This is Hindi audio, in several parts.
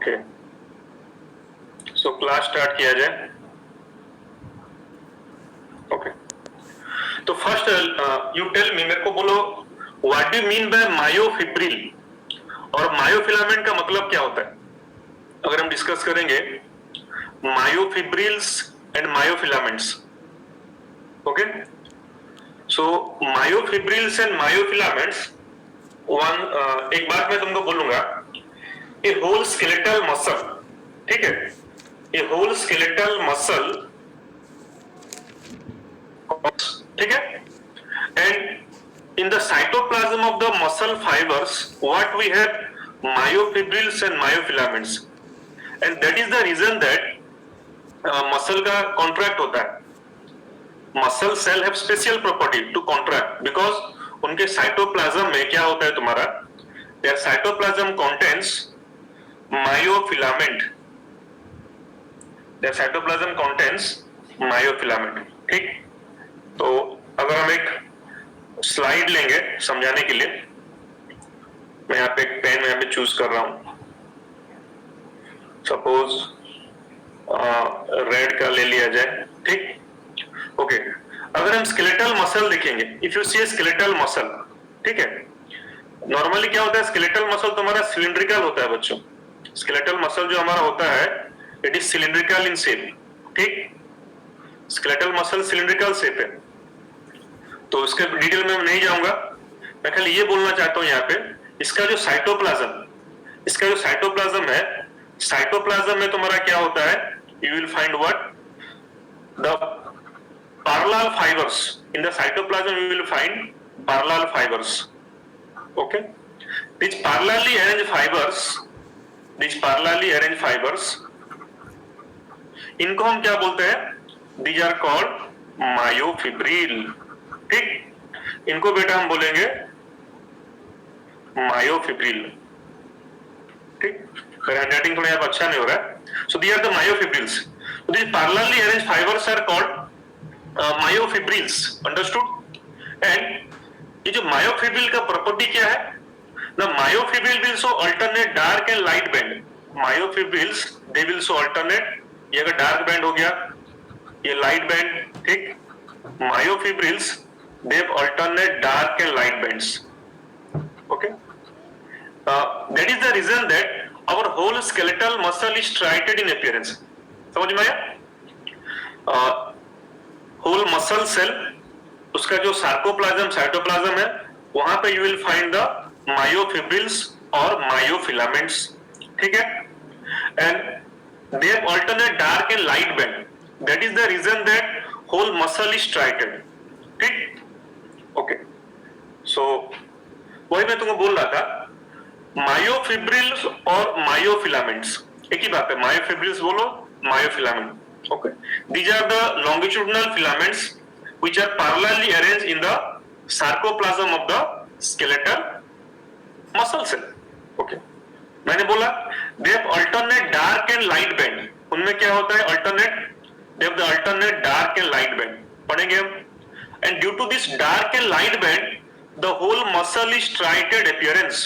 ओके, सो क्लास स्टार्ट किया जाए। ओके, तो फर्स्ट यू टेल मी, मेरे को बोलो what do you mean by myofibril और मायोफिलामेंट का मतलब क्या होता है। अगर हम डिस्कस करेंगे myofibrils and myofilaments. Okay, so myofibrils and myofilaments, एक बात मैं तुमको बोलूंगा, ए होल स्केलेटल मसल, ठीक है, ए होल स्केलेटल मसल, ठीक है, and in the cytoplasm of the muscle fibers what we have myofibrils and myofilaments, and that is the reason that muscle का contract होता है। muscle cell have special property to contract because उनके cytoplasm में क्या होता है तुम्हारा, their cytoplasm contains myofilament, their cytoplasm contains myofilament, ठीक। तो अगर हम एक स्लाइड लेंगे समझाने के लिए, मैं यहाँ पे एक पेन यहाँ पे चूज कर रहा हूं, सपोज रेड का ले लिया जाए, ठीक। ओके, अगर हम स्केलेटल मसल देखेंगे, if you see skeletal muscle, ठीक है, नॉर्मली क्या होता है, स्केलेटल मसल तुम्हारा सिलिंड्रिकल होता है बच्चों। स्केलेटल मसल जो हमारा होता है it is cylindrical in shape, ठीक, स्केलेटल मसल सिलिंड्रिकल शेप है। तो इसके डिटेल में मैं नहीं जाऊंगा, मैं खाली ये बोलना चाहता हूं यहाँ पे, इसका जो साइटोप्लाज्म है, साइटोप्लाज्म में तुम्हारा क्या होता है, you will find what, the parallel fibres in the cytoplasm, you will find parallel fibres. Okay, these parallelly arranged fibers, इनको हम क्या बोलते हैं, these are called myofibril, ठीक, इनको बेटा हम बोलेंगे मायोफिब्रिल, ठीक। मेरा हैंडराइटिंग थोड़ा अच्छा नहीं हो रहा है। So these are the myofibrils, these parallelly arranged fibres are called myofibrils, understood. And ये जो मायोफिब्रिल का प्रॉपर्टी क्या है, the myofibril will show alternate dark and light band. Myofibrils they will show alternate, ये अगर डार्क बैंड हो गया, ये लाइट बैंड, ठीक। Myofibrils they have alternate dark and light bands, okay, that is the reason that our whole skeletal muscle is striated in appearance। समझ में आया, whole muscle cell, उसका जो सार्कोप्लाज्म साइटोप्लाज्म है, वहां पे you will find the myofibrils और myofilaments, ठीक है, and they have alternate dark and light band, that is the reason that whole muscle is striated, ठीक। ओके, सो वही मैं तुमको बोल रहा था, मायोफिब्रिल्स और मायोफिलामेंट्स एक ही बात है, मायोफिब्रिल्स बोलो myofilament, okay, these are the longitudinal filaments which are parallelly arranged in the sarcoplasm of the skeletal muscle cell. Okay, मैंने बोला they have alternate dark and light band, उनमें क्या होता है, alternate, they have the alternate dark and light band, पढ़ेंगे हम। And due to this dark and light band, the whole muscle is striated appearance.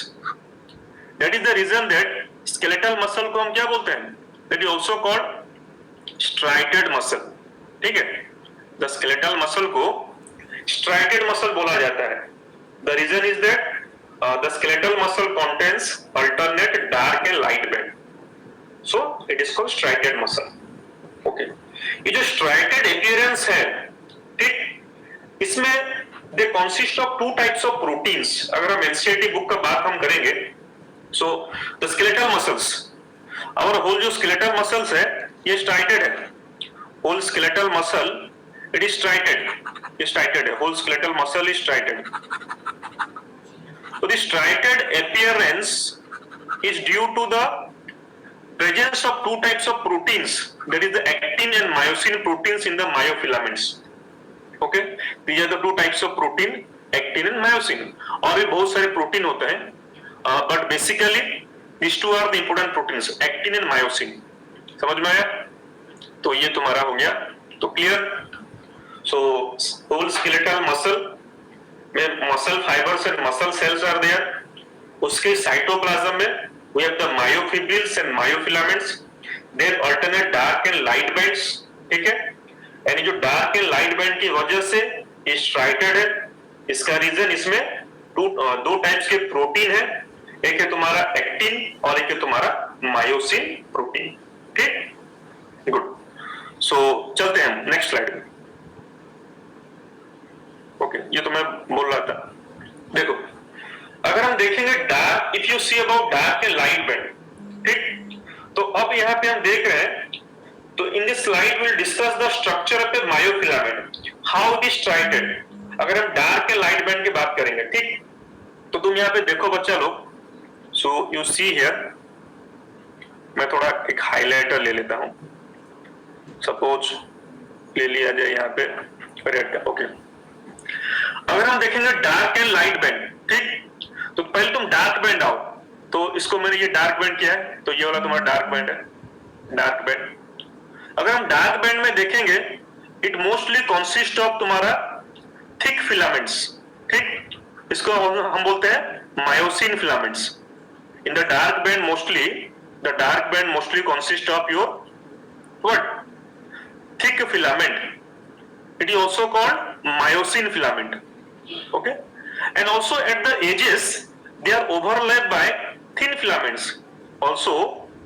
That is the reason that skeletal muscle को हम क्या बोलते हैं, that is also called striated muscle, ठीक है। The skeletal muscle को striated muscle बोला जाता है। The reason is that the skeletal muscle contains alternate dark and light band, so it is called striated muscle. Okay, ये जो striated appearance है, ठीक, इसमें they consist of two types of proteins. अगर हम एनसीईआरटी बुक का बात हम करेंगे, सो द स्केलेटल मसल्स, और होल जो स्केलेटल मसल्स है ये स्ट्राइटेड है, whole skeletal muscle it is striated, ये स्ट्राइटेड है, whole skeletal muscle is striated. तो the striated appearance is due to the presence of two types of proteins, that is the actin and myosin proteins in the myofilaments. Okay, these are the two types of protein, actin and myosin। और भी बहुत सारे प्रोटीन होते हैं, but basically these two are the important proteins, actin and myosin। समझ में आया, तो ये तुम्हारा हो गया, तो क्लियर। सो होल स्केलेटल मसल में muscle fibres and muscle cells are there, उसके साइटोप्लाज्म में We have the myofibrils and myofilaments. They alternate dark and light bands. ठीक है? यानी जो डार्क एंड लाइट बैंड की वजह से ये स्ट्राइटेड है, इसका रीजन इसमें दो टाइप्स के प्रोटीन है, एक है तुम्हारा एक्टिन और एक है तुम्हारा मायोसिन प्रोटीन। ठीक, गुड। सो चलते हैं नेक्स्ट स्लाइड में। ओके, ये तो मैं बोल रहा था। देखो, अगर हम देखेंगे dark, if you see about dark and light band, ठीक, तो अब यहाँ पे हम देख रहे हैं, तो in this slide will discuss the structure of the myofilament, how it is striated. अगर हम डार्क एंड लाइट बैंड की बात करेंगे, ठीक, तो तुम यहाँ पे देखो बच्चा लोग, सो यू सी हियर, मैं थोड़ा एक हाइलाइटर ले लेता हूं, सपोज ले लिया जाए यहाँ पे रेड का। ओके, अगर हम देखेंगे डार्क एंड लाइट बैंड, ठीक, तो पहले तुम डार्क बैंड आओ, तो इसको मैंने ये डार्क बैंड किया है, तो ये वाला तुम्हारा डार्क बैंड है, डार्क बैंड। अगर हम डार्क बैंड में देखेंगे, इट मोस्टली कंसिस्ट ऑफ तुम्हारा थिक फिलामेंट्स, ठीक, इसको हम बोलते हैं myosin filaments. In the dark band mostly, the dark band mostly consist of your what, thick filament, it is also called myosin filament, okay, and also at the edges they are overlapped by thin filaments also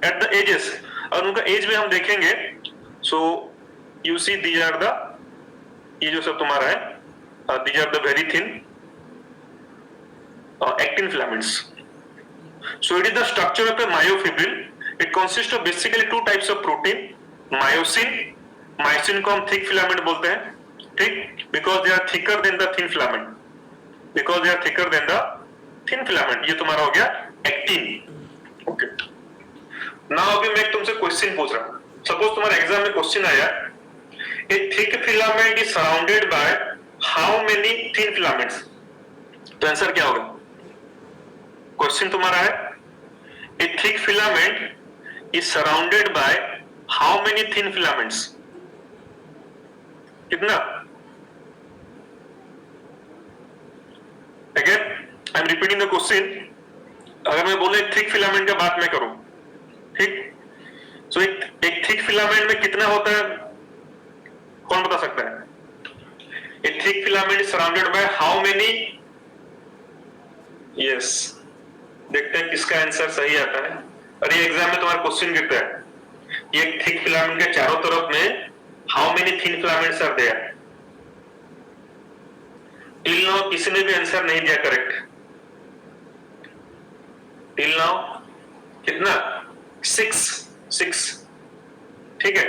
at the edges, और उनका एज में हम देखेंगे, so you see these are the, ये जो सब तुम्हारा है, these are the very thin actin filaments. So it is the structure of a myofibril. It consists of basically two types of protein, myosin, myosin को हम thick filament बोलते हैं, ठीक, because they are thicker than the thin filament, because they are thicker than the thin filament। ये तुम्हारा हो गया एक्टिन। ओके, नाउ अभी मैं तुमसे क्वेश्चन पूछ रहा हूं, सपोज तुम्हारे एग्जाम में क्वेश्चन आया, a thick filament is surrounded by how many thin filaments, तो आंसर क्या होगा? क्वेश्चन तुम्हारा है, a thick filament is surrounded by how many thin filaments, कितना? Again I am repeating the question. अगर मैं बोलूं एक थिक फिलामेंट का बात मैं करूं, ठीक, सो एक थिक फिलामेंट में कितना होता है, कौन बता सकता है? एक thick filament is surrounded by how many, yes, देखते हैं किसका आंसर सही आता है। और ये एग्जाम में तुम्हारा क्वेश्चन गिरता है, ये थिक फिलामेंट के चारों तरफ में how many thin filaments are there. Till now किसी ने भी आंसर नहीं दिया करेक्ट, टिल नाउ कितना? 6, ठीक है।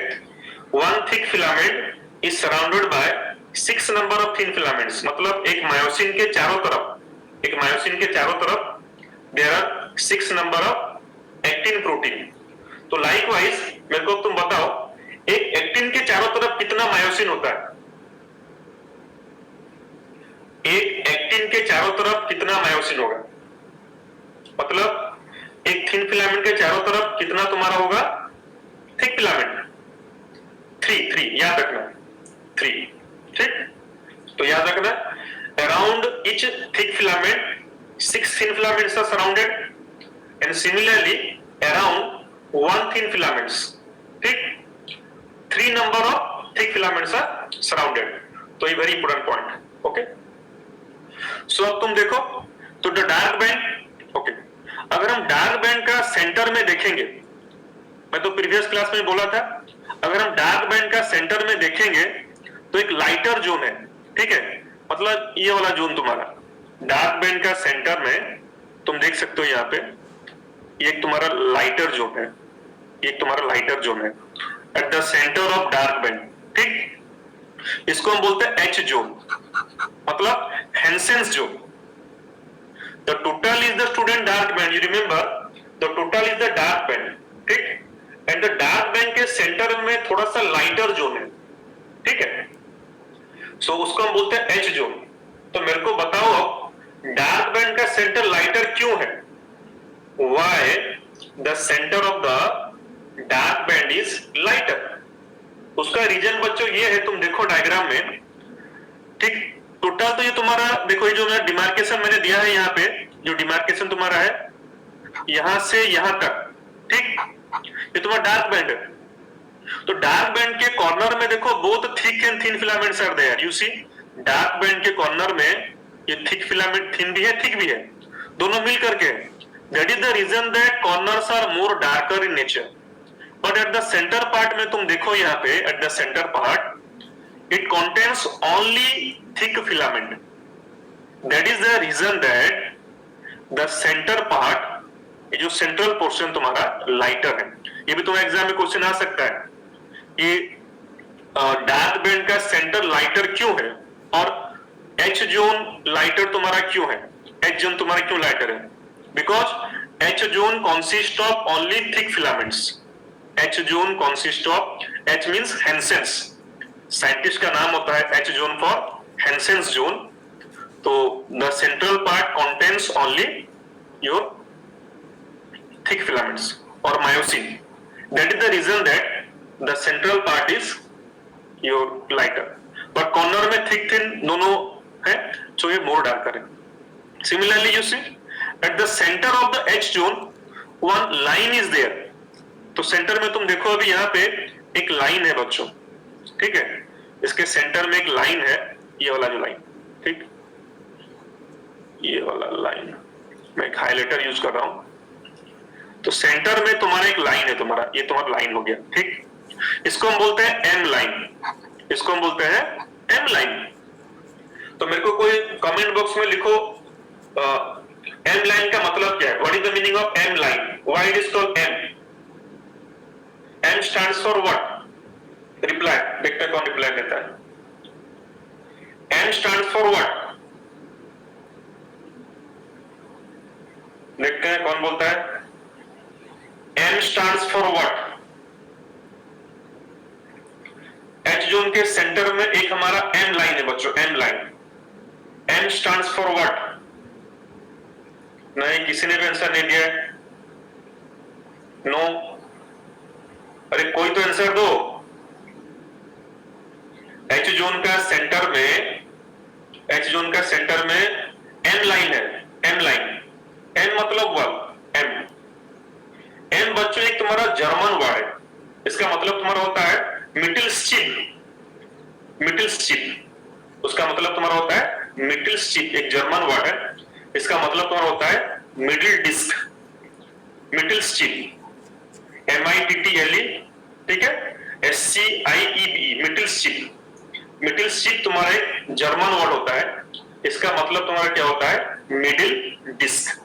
One thick filament is surrounded bye 6 number of thin filaments, मतलब एक मायोसिन के चारों तरफ, एक मायोसिन के चारों तरफ there are 6 number of actin protein. तो लाइकवाइज मेरे को तुम बताओ, एक एक्टिन के चारों तरफ कितना मायोसिन होता है? एक एक्टिन के चारों तरफ कितना मायोसिन होगा? मतलब एक थिन फिलामेंट के चारों तरफ कितना तुम्हारा होगा थिक फिलामेंट? 3 याद रखना, 3, ठीक। तो याद रखना, around each thick filament 6 thin filaments are surrounded, and similarly around 1 thin filaments, ठीक, 3 number of thick filaments are surrounded. तो ये very important point, okay. So अब तुम देखो, तो द डार्क बैंड, ओके, अगर हम डार्क बैंड का सेंटर में देखेंगे, मैं तो प्रीवियस क्लास में बोला था, अगर हम डार्क बैंड का सेंटर में देखेंगे तो एक लाइटर जोन है, ठीक है, मतलब ये वाला जोन तुम्हारा डार्क बैंड का सेंटर में तुम देख सकते हो, यहाँ पे ये एक तुम्हारा लाइटर जोन है, ये तुम्हारा लाइटर जोन है at the centre of dark band, ठीक। इसको हम बोलते हैं एच जोन, मतलब Hensen's zone. The total is the student dark band, you remember, the total is the dark band, ठीक, एंड द डार्क बैंड के सेंटर में थोड़ा सा लाइटर जोन है, ठीक है, सो उसको हम बोलते हैं एच जोन। तो मेरे को बताओ, डार्क बैंड का सेंटर लाइटर क्यों है? Why the center of the dark band is lighter? उसका रीजन बच्चों ये है, तुम देखो डायग्राम में, ठीक, टोटल तो ये तुम्हारा देखो, ये जो डिमार्केशन मैंने दिया है यहाँ पे, जो डिमार्केशन तुम्हारा है, यहां से यहां तक, ठीक, ये तुम्हारा डार्क बैंड है। तो डार्क बैंड के कॉर्नर में देखो both thick and thin filaments are there, you see, dark band के कॉर्नर में ये थिक फिलामेंट, थिन भी है थिक भी है, दोनों मिल करके, that is the reason that corners are more darker in nature. But at the centre part में तुम देखो यहाँ पे, at the centre part it contains only thick filament, that is the reason that the centre part, ये जो सेंट्रल पोर्शन तुम्हारा लाइटर है। ये भी तुम्हारे एग्जाम में क्वेश्चन आ सकता है, ये डार्क बैंड का सेंटर लाइटर क्यों है और एच जोन लाइटर तुम्हारा क्यों है, एच जोन तुम्हारा क्यों लाइटर है? Because H zone consist of only thick filaments, H zone consist of, H means Hensen's, scientist का नाम होता है H zone for Hensen's zone. तो the central part contains only your thick filaments or myosin, that is the reason that the central part is your lighter, but corner में thick thin दोनों है, so ये more darker है। Similarly you see at the center of the H zone one line is there, तो center में तुम देखो अभी यहाँ पे एक line है बच्चों, ठीक है, इसके center में एक line है, ये वाला जो line, ठीक, ये वाला line, मैं एक highlighter यूज कर रहा हूँ। तो सेंटर में तुम्हारा एक लाइन है, तुम्हारा ये तुम्हारा लाइन हो गया, ठीक, इसको हम बोलते हैं एम लाइन, इसको हम बोलते हैं एम लाइन। तो मेरे को कोई कमेंट बॉक्स में लिखो एम लाइन का मतलब क्या है, what is the meaning of M line, why it is called M, M stands for what, reply, देखते हैं कौन रिप्लाई देता है। एम स्टैंड्स फॉर व्हाट, देखते हैं कौन बोलता है। M stands for what? H zone के सेंटर में एक हमारा M लाइन है बच्चों, M line. M stands for what? नहीं, किसी ने भी आंसर नहीं दिया है। नो, अरे कोई तो आंसर दो। H जोन का सेंटर में, H जोन का सेंटर में M लाइन है, M लाइन। M मतलब what? M एम बच्चों एक तुम्हारा जर्मन वर्ड है, इसका मतलब तुम्हारा होता है मिडिल स्टिप, मिडिल स्टिप, उसका मतलब तुम्हारा होता है मिडिल स्टिप, एक जर्मन वर्ड है, इसका मतलब तुम्हारा होता है मिडिल डिस्क, मिडिल स्टिप, MIDDLE, ठीक है, SCIEB, मिडिल स्टिप। मिडिल स्टिप तुम्हारा एक जर्मन वर्ड होता है, इसका मतलब तुम्हारा क्या होता है, मिडिल डिस्क,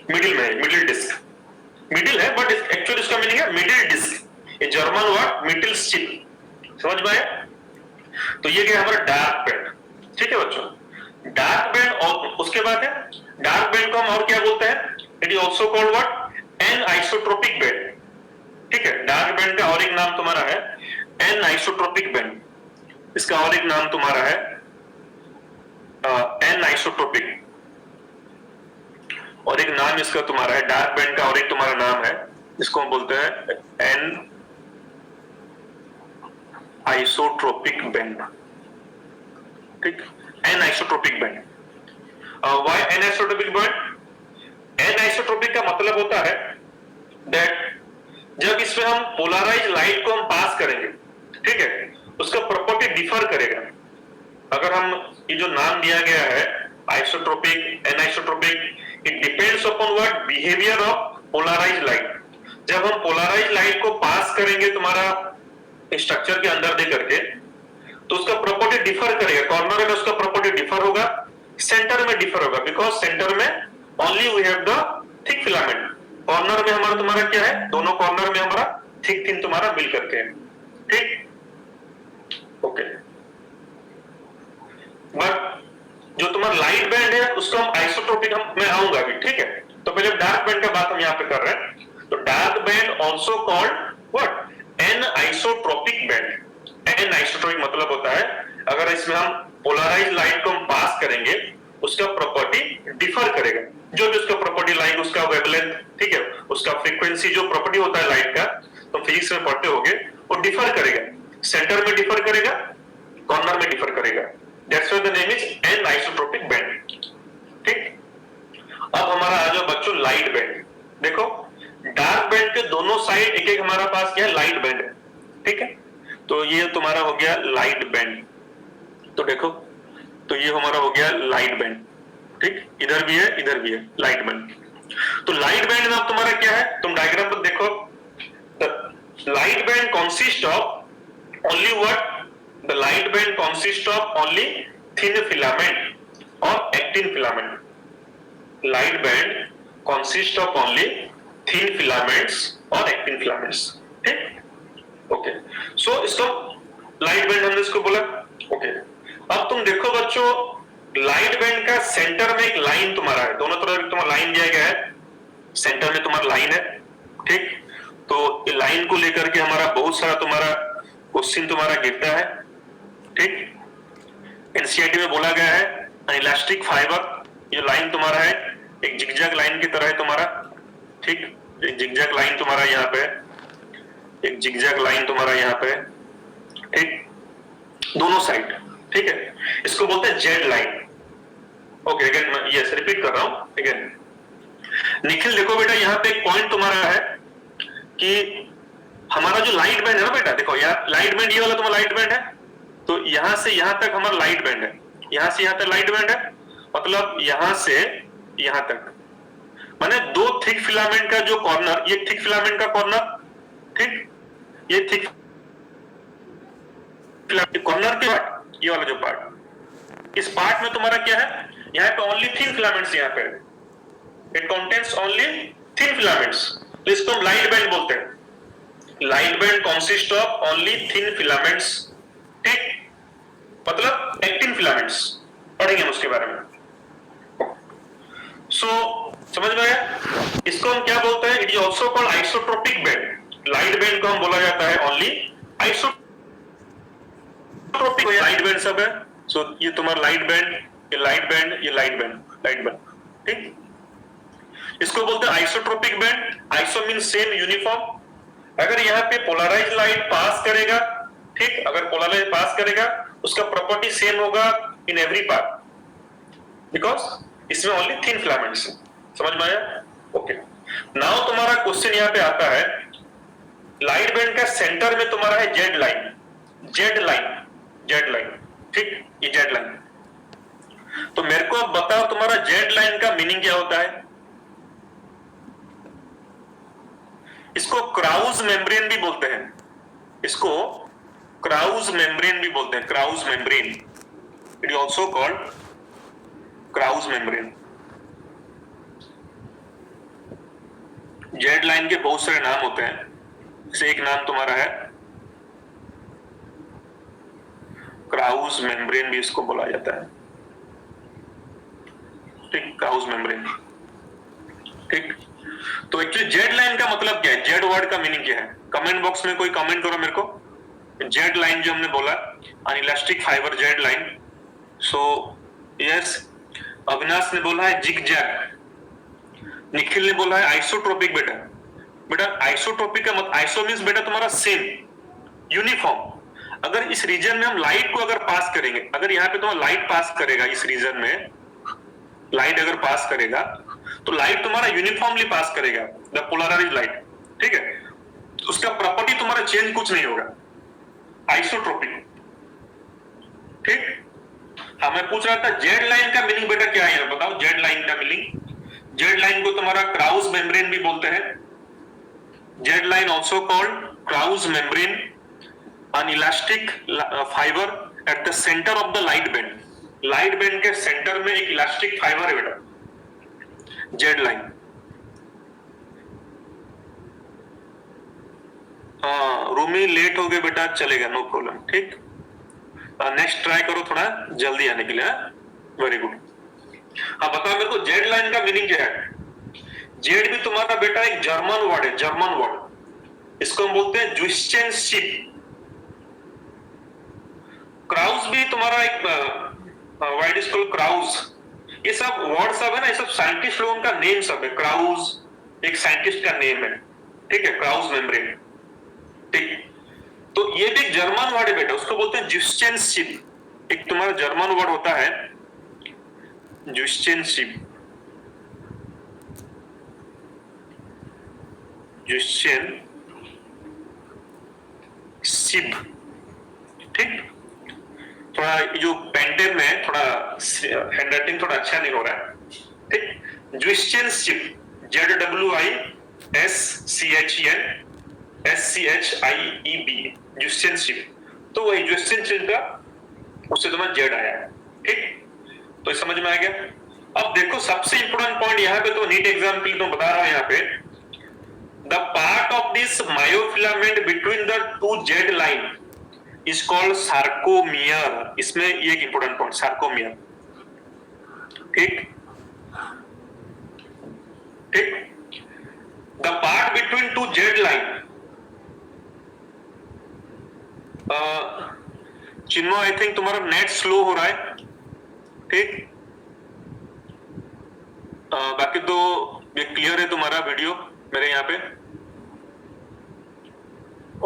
मिडिल में, मिडिल डिस्क, मिडिल है बट एक्चुअली इसका मीनिंग है मिडिल डिस्क, ये जर्मन वर्ड मिडिल स्टिप, समझ में आया? तो ये क्या हमारा डार्क बैंड, ठीक है बच्चों, डार्क बैंड। और उसके बाद है डार्क बैंड को हम और क्या बोलते हैं, it is also called what, anisotropic band, ठीक है, डार्क बैंड का और एक नाम तुम्हारा है एन आइसोट्रोपिक बैंड, इसका और एक नाम तुम्हारा है एन आइसोट्रोपिक, और एक नाम इसका तुम्हारा है डार्क बैंड का, और एक तुम्हारा नाम है इसको हम बोलते हैं एन आइसोट्रोपिक बैंड, ठीक, anisotropic band. Why anisotropic band? Anisotropic का मतलब होता है दैट जब इसमें हम पोलराइज लाइट को हम पास करेंगे, ठीक है, उसका प्रॉपर्टी डिफर करेगा। अगर हम ये जो नाम दिया गया है isotropic, anisotropic, it depends upon what, behaviour of polarise light. जब हम पोलराइज लाइट को पास करेंगे तुम्हारा स्ट्रक्चर के अंदर दे करके, तो उसका प्रॉपर्टी डिफर करेगा, कॉर्नर में उसका प्रॉपर्टी डिफर होगा, सेंटर में डिफर होगा, बिकॉज सेंटर में only we have the thick filament, corner में हमारा तुम्हारा क्या है, दोनों कॉर्नर में हमारा थिक थिन तुम्हारा मिल करके है, ठीक, ओके। बट जो तुम्हारा लाइट बैंड है उसको हम आइसोट्रोपिक, हम मैं आऊंगा अभी, ठीक है। तो पहले डार्क बैंड का बात हम यहाँ पे कर रहे हैं। तो dark band also called what, anisotropic band. Anisotropic मतलब होता है अगर इसमें हम पोलराइज लाइट को हम पास करेंगे, उसका प्रॉपर्टी डिफर करेगा, जो भी उसका प्रॉपर्टी लाइक उसका वेवलेंथ, ठीक है, उसका फ्रीक्वेंसी, जो प्रॉपर्टी होता है लाइट का, तो फिजिक्स में पढ़ते होगे, वो डिफर करेगा, सेंटर में डिफर करेगा, कॉर्नर में डिफर करेगा। That's why the name is N isotropic band, ठीक। अब हमारा आ जाओ बच्चों लाइट बैंड। देखो डार्क बैंड के दोनों साइड एक एक हमारा पास क्या है, लाइट बैंड है, ठीक है। तो ये तुम्हारा हो गया लाइट बैंड, तो देखो तो ये हमारा हो गया लाइट बैंड, ठीक, इधर भी है लाइट बैंड। तो लाइट बैंड में अब तुम्हारा क्या है, तुम डायग्राम पर देखो, light band consist of only what, the light band consist of only thin filament और actin filament. Light band consist of only thin filaments और एक्टिन फिलामेंट्स, ठीक, ओके। सो इसको लाइट बैंड हमने इसको बोला, ओके। अब तुम देखो बच्चों, लाइट बैंड का सेंटर में एक लाइन तुम्हारा है, दोनों तरफ तुम्हारा लाइन दिया गया है, सेंटर में तुम्हारा लाइन है, ठीक। तो ये लाइन को लेकर के हमारा बहुत सारा तुम्हारा क्वेश्चन तुम्हारा गिरता है, ठीक। एनसीईआरटी में बोला गया है इलास्टिक फाइबर, ये लाइन तुम्हारा है एक जिगजैग लाइन की तरह है तुम्हारा, ठीक। एक जिगजैग लाइन तुम्हारा यहाँ पे, एक जिगजैग लाइन तुम्हारा यहाँ पे, ठीक, दोनों साइड, ठीक है। इसको बोलते हैं जेड लाइन, ओके। अगेन मैं यस रिपीट कर रहा हूं अगेन। निखिल देखो बेटा, यहाँ पे एक पॉइंट तुम्हारा है कि हमारा जो लाइट बैंड है ना बेटा, देखो यार लाइट बैंड ये वाला तुम्हारा लाइट बैंड है, तो यहां से यहां तक हमारा लाइट बैंड है, यहां से यहां तक लाइट बैंड है, मतलब यहां से यहां तक, माने दो थिक फिलामेंट का जो कॉर्नर, ये थिक फिलामेंट का कॉर्नर, ठीक, ये थिक कॉर्नर के पार्ट, ये वाला जो पार्ट, इस पार्ट में तुम्हारा क्या है, यहाँ पे ओनली थिन फिलामेंट्स, यहाँ पे it contains only thin filaments, तो इसको हम लाइट बैंड बोलते हैं। Light band consist of only thin filaments, ठीक, मतलब एक्टिन फिलामेंट्स, पढ़ेंगे हम उसके बारे में। सो समझ में आया, इसको हम क्या बोलते हैं, it is also called isotropic band. Light band को हम बोला जाता है ओनली आइसोट्रोपिक, लाइट बैंड सब है। सो ये तुम्हारा लाइट बैंड, ये लाइट बैंड, ये लाइट बैंड, लाइट बैंड, ठीक। इसको बोलते हैं isotropic band. Iso means same, uniform. अगर यहाँ पे पोलराइज लाइट पास करेगा, ठीक, अगर पोलराइज पास करेगा उसका प्रॉपर्टी सेम होगा इन एवरी पार्ट, बिकॉज इसमें ओनली थिन फिलामेंट्स है। समझ में आया, ओके। नाउ तुम्हारा क्वेश्चन यहाँ पे आता है, लाइट बैंड का सेंटर में तुम्हारा है Z line, Z line, Z line, ठीक, ये जेड लाइन। तो मेरे को अब बताओ तुम्हारा जेड लाइन का मीनिंग क्या होता है। इसको क्राउज मेम्ब्रेन भी बोलते हैं, इसको क्राउज मेम्ब्रेन भी बोलते हैं, Krause membrane, it is also called Krause membrane. Z line के बहुत सारे नाम होते हैं, जैसे एक नाम तुम्हारा है क्राउज मेम्ब्रेन, भी इसको बोला जाता है, ठीक, क्राउज मेम्ब्रेन, ठीक। तो एक्चुअली जेड लाइन का मतलब क्या है, जेड वर्ड का मीनिंग क्या है, कमेंट बॉक्स में कोई कमेंट करो मेरे को। जेड लाइन जो हमने बोला, un elastic fibre Z line. So yes, Avinash ने बोला है जिगजैग, निखिल ने बोला है आइसोट्रोपिक। बेटा बेटा आइसोट्रोपिक का मतलब, आइसो मींस बेटा तुम्हारा सेम, यूनिफॉर्म। अगर इस रीजन में हम लाइट को अगर पास करेंगे, अगर यहाँ पे तुम्हारा लाइट पास करेगा, इस रीजन में लाइट अगर पास करेगा तो लाइट तुम्हारा यूनिफॉर्मली पास करेगा, द पोलराइज्ड लाइट, ठीक है। उसका प्रॉपर्टी तुम्हारा चेंज कुछ नहीं होगा, आइसोट्रोपिक, ठीक। हाँ मैं पूछ रहा था जेड लाइन का मीनिंग बेटा क्या है, बताओ जेड लाइन का मीनिंग। जेड लाइन को तुम्हारा क्राउज मेम्ब्रेन भी बोलते हैं, Z line also called Krause membrane, an elastic fiber at the center of the light band। Light band के सेंटर में एक इलास्टिक फाइबर है बेटा, जेड लाइन। रूमी लेट हो गए बेटा, चलेगा, नो प्रॉब्लम, ठीक। नेक्स्ट ट्राई करो थोड़ा जल्दी आने के लिए, वेरी गुड। हाँ बताओ मेरे को जेड लाइन का मीनिंग क्या है। जेड भी तुम्हारा बेटा एक जर्मन वर्ड है, जर्मन वर्ड, इसको हम बोलते हैं जुस्चेनशिप। क्राउज भी तुम्हारा एक वर्ड इज कॉल्ड क्राउज। ये सब वर्ड सब है ना, ये सब साइंटिस्ट लोगों का नेम सब है। क्राउज एक साइंटिस्ट का नेम है, ठीक है, क्राउज मेम्ब्रेन, ठीक। तो ये भी एक जर्मन वर्ड है बेटा, उसको बोलते हैं जुस्चेनशिप। एक तुम्हारा जर्मन वर्ड होता है जुस्चेनशिप, जुस्चेन शिप, ठीक। थोड़ा जो पेंटेन में थोड़ा हैंडराइटिंग थोड़ा अच्छा नहीं हो रहा है, ठीक। जुस्चेन शिप, ZWISCHEN जुस्चेन शिप, तो वही जुस्चेन शिप का उससे तुम्हारा जेड आया है, ठीक। तो ये समझ में आ गया। अब देखो सबसे इंपोर्टेंट पॉइंट यहाँ पे, तो नीट एग्जाम के लिए तो बता रहा हूं यहाँ पे, the part of this myofilament between the two Z line is called sarcomere. इसमें ये एक इंपोर्टेंट पॉइंट, सार्कोमियर, ठीक ठीक। The part between two Z line, Chinmay I think तुम्हारा नेट स्लो हो रहा है, ठीक। बाकी तो ये क्लियर है तुम्हारा वीडियो मेरे यहाँ पे,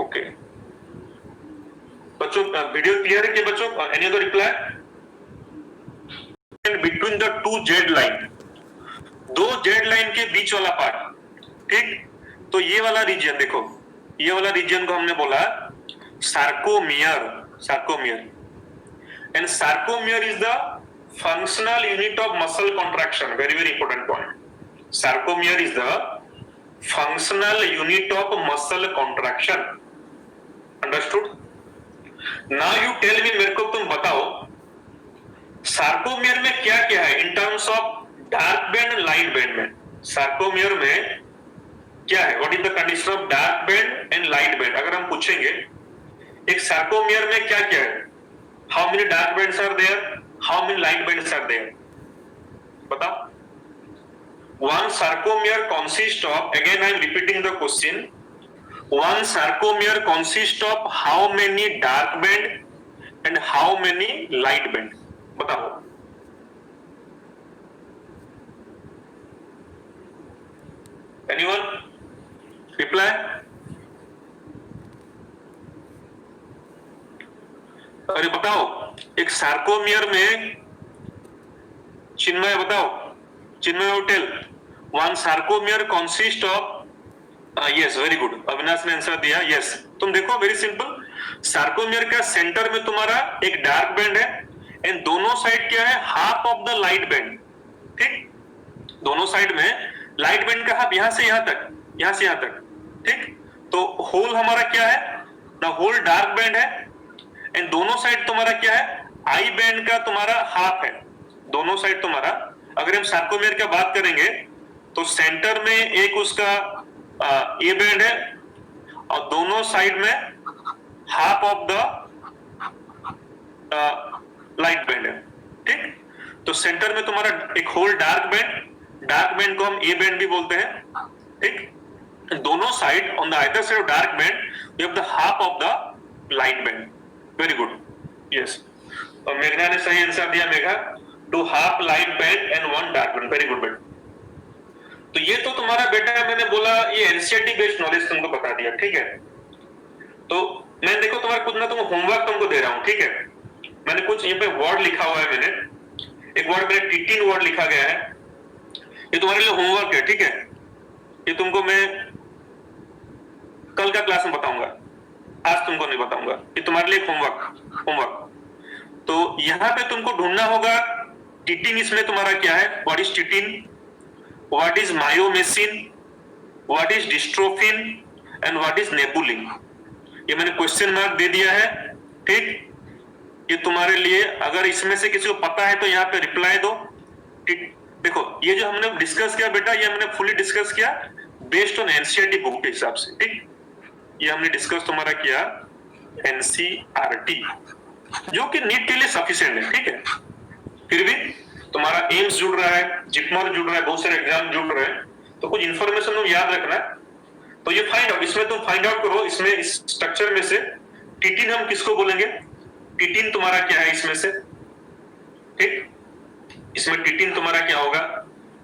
ओके। बच्चों वीडियो क्लियर है कि बच्चों? Any other reply? Between the two Z line, दो जेड लाइन के बीच वाला पार्ट, ठीक। तो ये वाला रीजन देखो, ये वाला रीजन को हमने बोला sarcomere, sarcomere. And sarcomere is the functional unit of muscle contraction, very very important point. Sarcomere is the functional unit of muscle contraction, understood? Now you tell me, मेरे को तुम बताओ सार्कोमियर में क्या क्या है in terms of dark band light band में। सार्कोमियर में क्या है, what is the condition of dark band and light band? अगर हम पूछेंगे एक सार्कोमियर में क्या क्या है, how many dark bands are there, how many light bands are there? बताओ। One sarcomere consists of, again I am repeating the question, one sarcomere consists of how many dark band and how many light band? बताओ। Anyone? Reply? अरे बताओ, एक सार्कोमियर में, चिन्मय बताओ, चिन्मय होटल, one sarcomere consist of, yes very good, Avinash ने आंसर दिया, यस। तुम देखो वेरी सिंपल, सार्कोमियर का सेंटर में तुम्हारा एक डार्क बैंड है एंड दोनों साइड क्या है, half of the light band, ठीक। दोनों साइड में लाइट बैंड का हाफ यहां से यहां तक, यहां से यहां तक, ठीक। तो होल हमारा क्या है ना, होल डार्क बैंड है एंड दोनों साइड तुम्हारा क्या है, आई बैंड का तुम्हारा हाफ है, दोनों साइड तुम्हारा। अगर हम सार्कोमियर की बात करेंगे तो सेंटर में एक उसका ए बैंड है और दोनों साइड में half of the light band है, ठीक। तो सेंटर में तुम्हारा एक होल डार्क बैंड को हम ए बैंड भी बोलते हैं, ठीक। दोनों side on the either side of dark band we have the half of the light band, very good, yes. और मेघना ने सही आंसर दिया, Megha, to half light band and one dark band, very good बेटा। तो ये तो तुम्हारा बेटा, मैंने बोला ये एनसीईआरटी बेस्ड नॉलेज तुमको बता दिया, ठीक है। तो मैं देखो तुम्हारा कुछ ना तुम होमवर्क तुमको दे रहा हूं, ठीक है। मैंने कुछ यहाँ पे वर्ड लिखा हुआ है, मैंने एक वर्ड, मैंने 18 वर्ड लिखा गया है, ये तुम्हारे लिए होमवर्क है, ठीक है। ये तुमको मैं कल का क्लास में बताऊंगा, आज तुमको नहीं बताऊंगा, ये तुम्हारे लिए होमवर्क। तो यहां पे तुमको ढूंढना होगा टिटिन, इसमें तुम्हारा क्या है, what is titin, what is myomesin, what is dystrophin and what is nebulin. ये मैंने क्वेश्चन मार्क दे दिया है, ठीक। ये तुम्हारे लिए, अगर इसमें से किसी को पता है तो यहाँ पे रिप्लाई दो, ठीक। देखो ये जो हमने डिस्कस किया बेटा, ये हमने फुली डिस्कस किया बेस्ड ऑन एनसीईआरटी बुक के हिसाब से, ठीक। ये हमने डिस्कस तुम्हारा किया एनसीईआरटी, जो कि नीट के लिए सफिशिएंट है, ठीक है। फिर भी तुम्हारा एम्स जुड़ रहा है, जिपमर जुड़ रहा है, बहुत सारे एग्जाम जुड़ रहे हैं, तो कुछ इंफॉर्मेशन तुम याद रखना। तो ये फाइंड आउट, इसमें तुम फाइंड आउट करो, इसमें इस स्ट्रक्चर में से टिटिन हम किसको बोलेंगे, टिटिन तुम्हारा क्या है इसमें से, ठीक। इसमें टिटिन तुम्हारा क्या होगा,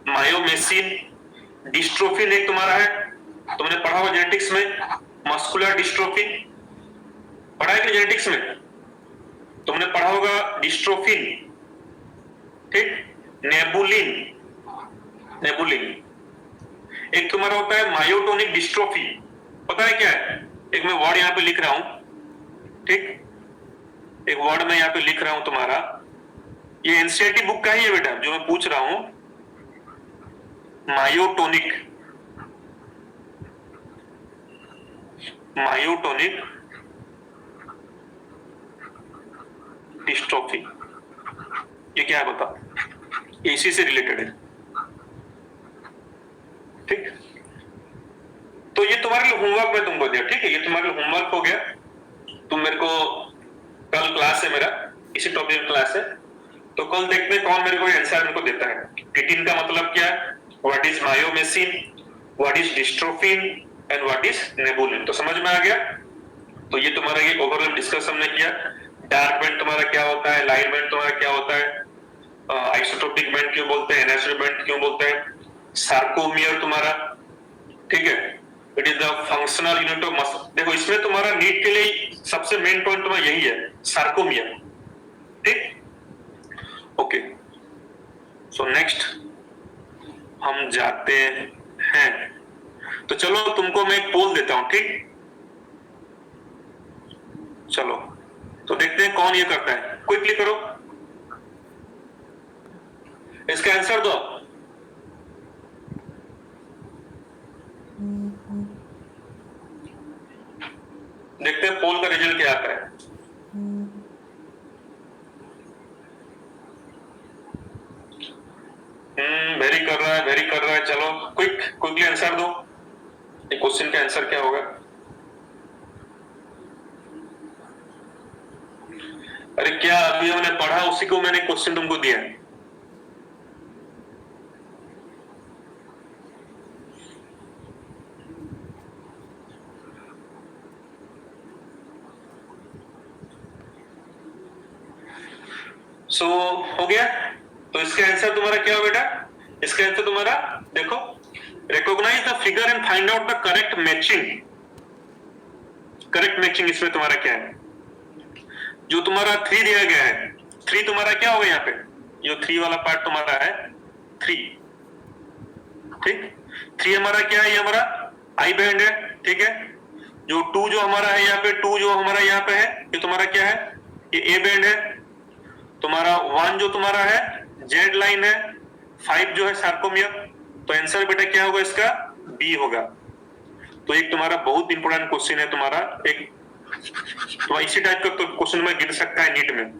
मायोमेसिन, डिस्ट्रोफिन एक तुम्हारा है, तुमने पढ़ा हुआ जेनेटिक्स में, मस्कुलर डिस्ट्रोफिन पढ़ा है कि जेनेटिक्स में, तुमने पढ़ा होगा डिस्ट्रोफिन, ठीक। नेबुलिन एक तुम्हारा होता है मायोटोनिक डिस्ट्रोफी, पता है क्या है? एक मैं वर्ड यहाँ पे लिख रहा हूं, ठीक, एक वर्ड मैं यहाँ पे लिख रहा हूं तुम्हारा, ये एनसीईआरटी बुक का ही है बेटा जो मैं पूछ रहा हूं, मायोटोनिक, मायोटोनिक डिस्ट्रोफी, ये क्या है बताओ? ये इसी से रिलेटेड है, ठीक। तो ये तुम्हारे लिए होमवर्क मैं तुमको दिया, ठीक है, ये तुम्हारे लिए होमवर्क हो गया। तुम मेरे को, कल क्लास है मेरा, इसी टॉपिक में क्लास है, तो कल देखते हैं कौन मेरे को आंसर मेरे को देता है। किटिन का मतलब क्या है, what is myomesin, what is dystrophin and what is nebulin, तो समझ में आ गया। तो ये तुम्हारा ये ओवरऑल डिस्कस हमने किया। डार्क बैंड तुम्हारा क्या होता है, लाइट बैंड तुम्हारा क्या होता है, आइसोटोपिक बैंड क्यों बोलते हैं, एनर्जी बैंड क्यों बोलते हैं, सार्कोमियर तुम्हारा, ठीक है, it is the functional unit of muscle. देखो इसमें तुम्हारा नीट के लिए सबसे मेन पॉइंट तुम्हारा यही है, सार्कोमियर, ठीक। ओके, सो नेक्स्ट हम जाते हैं, तो चलो तुमको मैं एक पोल देता हूं, ठीक, चलो तो देखते हैं कौन ये करता है, क्विकली करो, इसका आंसर दो। देखते हैं पोल का रिजल्ट क्या आता है। वेरी कर रहा है, वेरी कर रहा है, चलो क्विकली आंसर दो, ये क्वेश्चन का आंसर क्या होगा। अरे क्या अभी हमने पढ़ा उसी को मैंने क्वेश्चन तुमको दिया है। सो हो गया, तो इसका आंसर तुम्हारा क्या हो बेटा, इसका आंसर तुम्हारा देखो, recognise the figure and find out the correct matching. Correct matching इसमें तुम्हारा क्या है, जो तुम्हारा 3 दिया गया है, 3 तुम्हारा क्या होगा यहाँ पे, जो 3 वाला पार्ट तुम्हारा है 3, ठीक, 3 हमारा क्या है, ये हमारा आई बैंड है, ठीक है। जो 2 जो हमारा है यहाँ पे, 2 जो हमारा यहाँ पे है, ये तुम्हारा क्या है, ये ए बैंड है। तुम्हारा 1 जो तुम्हारा है जेड लाइन है, 5 जो है सार्कोमियर, तो आंसर बेटा क्या होगा इसका, बी होगा। तो एक तुम्हारा बहुत इंपॉर्टेंट क्वेश्चन है तुम्हारा, एक तो इसी टाइप का तो क्वेश्चन में गिर सकता है नीट में,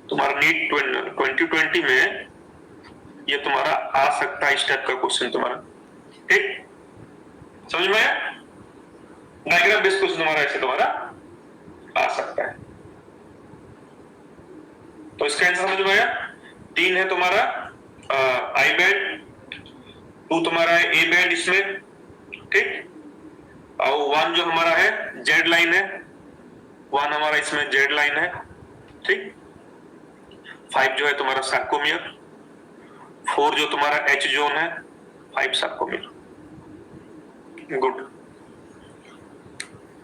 तुम्हारा नीट 2020 में ये तुम्हारा आ सकता है, इस टाइप का क्वेश्चन तुम्हारा, ठीक, समझ में आया। डायग्राम बेस्ड क्वेश्चन तुम्हारा ऐसे तुम्हारा आ सकता है। तो इसका आंसर समझ में आया, 3 है तुम्हारा आई बैंड, 2 तुम्हारा है ए बैंड इसमें, ठीक, और 1 जो हमारा है जेड लाइन है, 1 हमारा इसमें जेड लाइन है, ठीक, 5 जो है तुम्हारा सार्कोमियर, 4 जो तुम्हारा एच जोन है, 5 सार्कोमियर, गुड।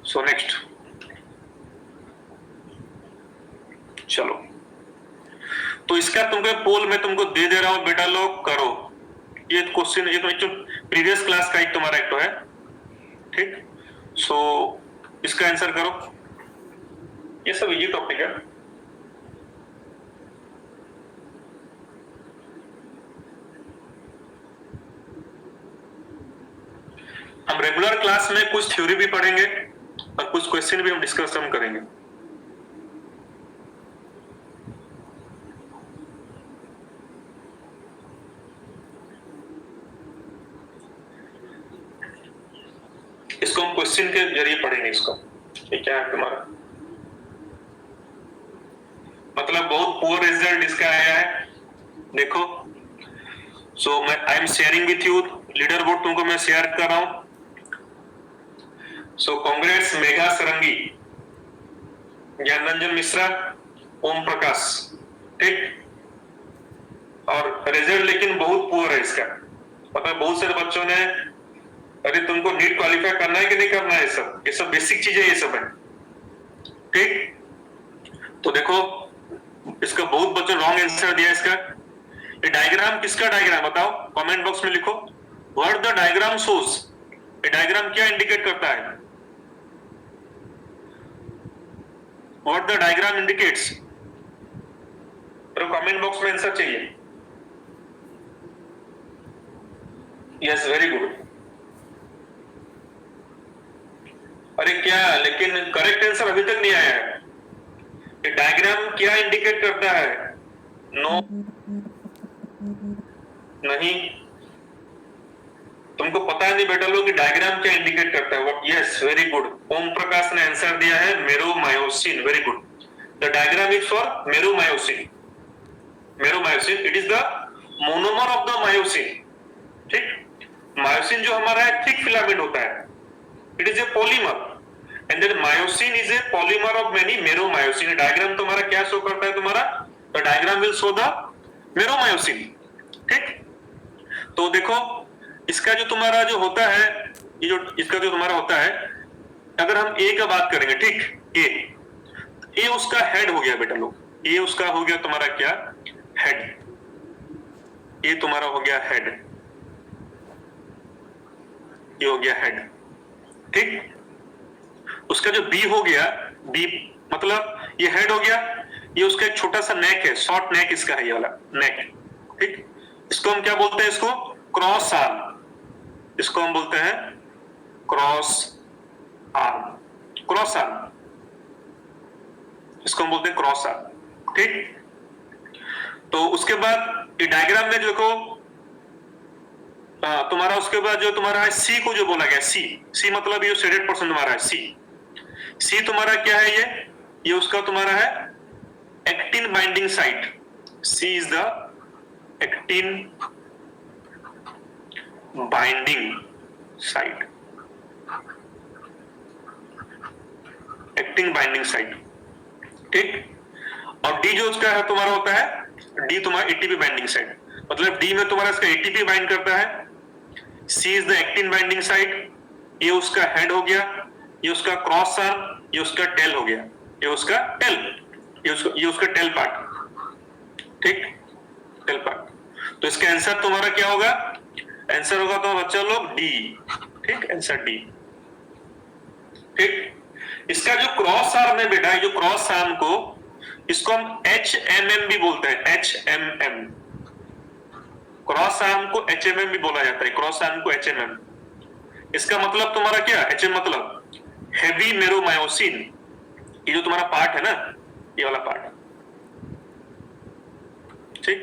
सो नेक्स्ट, चलो तो इसका तुमको पोल मैं तुमको दे दे रहा हूं बेटा, लोग करो ये क्वेश्चन, ये तो प्रीवियस क्लास का एक तुम्हारा एक तो है, ठीक। सो इसका आंसर करो, ये सब इजी टॉपिक है। हम रेगुलर क्लास में कुछ थ्योरी भी पढ़ेंगे और कुछ क्वेश्चन भी हम डिस्कस करेंगे। इसको हम क्वेश्चन के जरिए पढ़ेंगे इसको, ये क्या है तुम्हारा, मतलब बहुत पुअर रिजल्ट इसका आया है, देखो। सो मैं I am sharing with you, leader board तुमको मैं शेयर कर रहा हूं। सो कांग्रेस मेघा सरंगी, ज्ञान रंजन मिश्रा, ओम प्रकाश, ठीक, और रिजल्ट लेकिन बहुत पुअर है इसका, मतलब बहुत सारे बच्चों ने, अरे तुमको नीट क्वालिफाई करना है कि नहीं करना है, ये सब बेसिक चीजें ये सब है, ठीक। तो देखो इसका बहुत बच्चों रॉन्ग आंसर दिया इसका। ये डायग्राम किसका डायग्राम बताओ, कमेंट बॉक्स में लिखो, व्हाट द डायग्राम शोज, ये डायग्राम क्या इंडिकेट करता है, व्हाट द डायग्राम इंडिकेट्स, तो कमेंट बॉक्स में आंसर चाहिए। Yes very good. अरे क्या, लेकिन करेक्ट आंसर अभी तक नहीं आया है। ये डायग्राम क्या इंडिकेट करता है, नो नहीं, तुमको पता है नहीं बेटा लोग कि डायग्राम क्या इंडिकेट करता है। Yes very good, Om Prakash ने आंसर दिया है meromyosin, very good. The diagram is for meromyosin, meromyosin it is the monomer of the myosin. ठीक, मायोसिन जो हमारा है थिक फिलामेंट होता है, it is a polymer, and then myosin is a polymer of many meromyosin. Diagram तुम्हारा क्या शो करता है, तुम्हारा the diagram will show the meromyosin. ठीक, तो देखो इसका जो तुम्हारा जो होता है, ये जो इसका जो तुम्हारा होता है, अगर हम ए का बात करेंगे, ठीक, ए उसका हेड हो गया बेटा लोग, ये उसका हो गया तुम्हारा क्या, हेड, ये तुम्हारा हो गया हेड, ये हो गया हेड। ठीक, उसका जो बी हो गया, बी मतलब ये हेड हो गया, ये उसका एक छोटा सा नेक है, शॉर्ट नेक इसका है, ये वाला नेक। ठीक, इसको हम क्या बोलते हैं, इसको क्रॉस आर्म, इसको हम बोलते हैं क्रॉस आर्म, क्रॉस आर्म, इसको हम बोलते हैं क्रॉस आर्म। ठीक, तो उसके बाद ये डायग्राम में देखो तुम्हारा, उसके बाद जो तुम्हारा है सी को जो बोला गया, सी, सी मतलब ये शेडेड पोर्शन तुम्हारा है, सी, सी तुम्हारा क्या है, ये उसका तुम्हारा है actin binding site, C is the actin binding site, actin binding site. ठीक, और डी जो उसका है तुम्हारा होता है, डी तुम्हारा एटीपी बाइंडिंग साइट, मतलब डी में तुम्हारा इसका एटीपी बाइंड करता है, C is the actin binding site, ये उसका हेड हो गया, ये उसका क्रॉस आर्म, ये उसका टेल हो गया, ये उसका टेल, ये उसका टेल पार्ट। ठीक, टेल पार्ट। तो इसका आंसर तुम्हारा क्या होगा, आंसर होगा तो बच्चा लोग डी। ठीक, आंसर डी। ठीक, इसका जो क्रॉस आर्म है बेटा, जो क्रॉस आर्म को, इसको हम HMM भी बोलते हैं, HMM, क्रॉस आर्म को HMM भी बोला जाता है, क्रॉस आर्म को HMM। इसका मतलब तुम्हारा क्या, HM मतलब हेवी मेरोमायोसिन, ये जो तुम्हारा पार्ट है ना, ये वाला पार्ट। ठीक,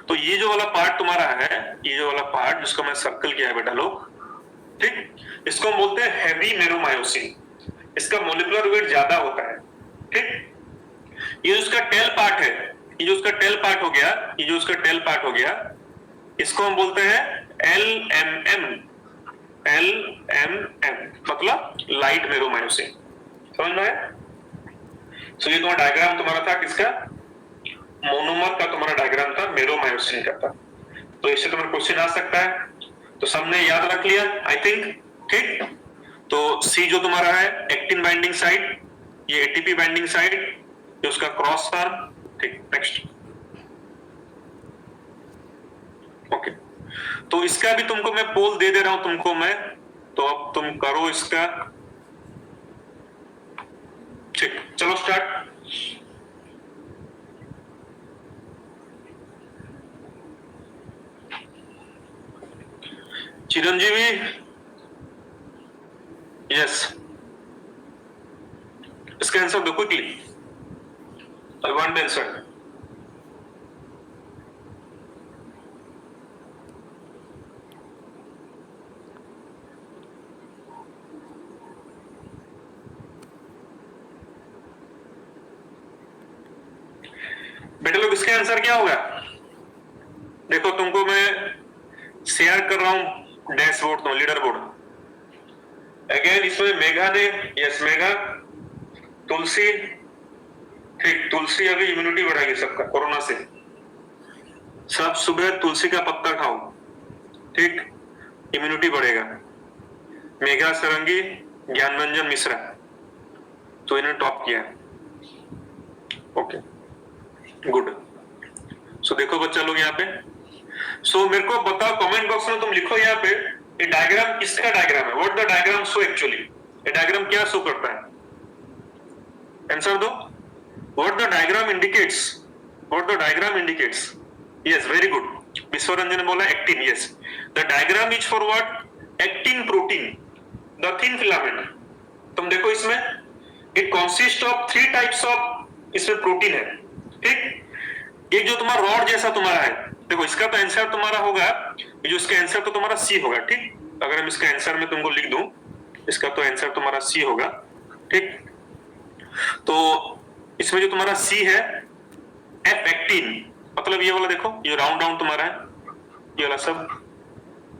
तो ये जो वाला पार्ट तुम्हारा है, ये जो वाला पार्ट जिसको मैं सर्कल किया है बेटा लोग, ठीक, इसको हम बोलते हैं हेवी मेरोमायोसिन, इसका मोलिकुलर वेट ज्यादा होता है। ठीक, ये उसका टेल पार्ट है, ये जो उसका टेल पार्ट हो गया, ये जो उसका टेल पार्ट हो गया, इसको हम बोलते हैं LMM, LMM मतलब लाइट मेरोमायोसिन। समझ में आया? तो ये तुम्हारा डायग्राम तुम्हारा था किसका, मोनोमर का तुम्हारा डायग्राम था, मेरोमायोसिन का था। तो इससे तुम्हारा क्वेश्चन आ सकता है, तो सबने याद रख लिया आई थिंक। ठीक, तो सी जो तुम्हारा है एक्टिन बाइंडिंग साइट, ये एटीपी बाइंडिंग साइट, ये उसका क्रॉस आर्म। ठीक, नेक्स्ट। ओके, तो इसका भी तुमको मैं पोल दे रहा हूं तुमको मैं, तो अब तुम करो इसका। ठीक, चलो स्टार्ट। चिरंजीवी, यस, इसका आंसर दो quickly, I want the answer. बेटे लोग इसका आंसर क्या होगा, देखो तुमको मैं शेयर कर रहा हूं डैशबोर्ड, तो लीडर बोर्ड। अगेन इसमें मेघा ने, यस मेघा, तुलसी, ठीक, तुलसी अभी इम्यूनिटी बढ़ाएगी सबका कोरोना से, सब सुबह तुलसी का पत्ता खाओ, ठीक, इम्यूनिटी बढ़ेगा। मेघा सरंगी, ज्ञानरंजन मिश्रा, तो इन्होंने टॉप किया। Okay, good. सो देखो बच्चा लोग यहाँ पे, सो मेरे को बताओ कमेंट बॉक्स में, तुम लिखो यहाँ पे ये डायग्राम किसका डायग्राम है, what the diagram show actually, ये डायग्राम क्या शो करता है, आंसर दो। What the diagram indicates, what the diagram indicates, yes very good, Vishwaranjan ने बोला actin, yes the diagram is for what, actin protein the thin filament. तुम देखो इसमें it consist of 3 types of, इसमें प्रोटीन है, ठीक। एक जो तुम्हारा रॉड जैसा तुम्हारा है, देखो इसका तो आंसर तुम्हारा होगा, ये जो इसका आंसर तो तुम्हारा सी होगा, ठीक। अगर हम इसका आंसर में तुमको लिख दूं, इसका तो आंसर तुम्हारा सी होगा, ठीक। तो इसमें जो तुम्हारा सी है एफ एक्टिन, मतलब ये वाला देखो, ये राउंड राउंड तुम्हारा है, ये वाला सब,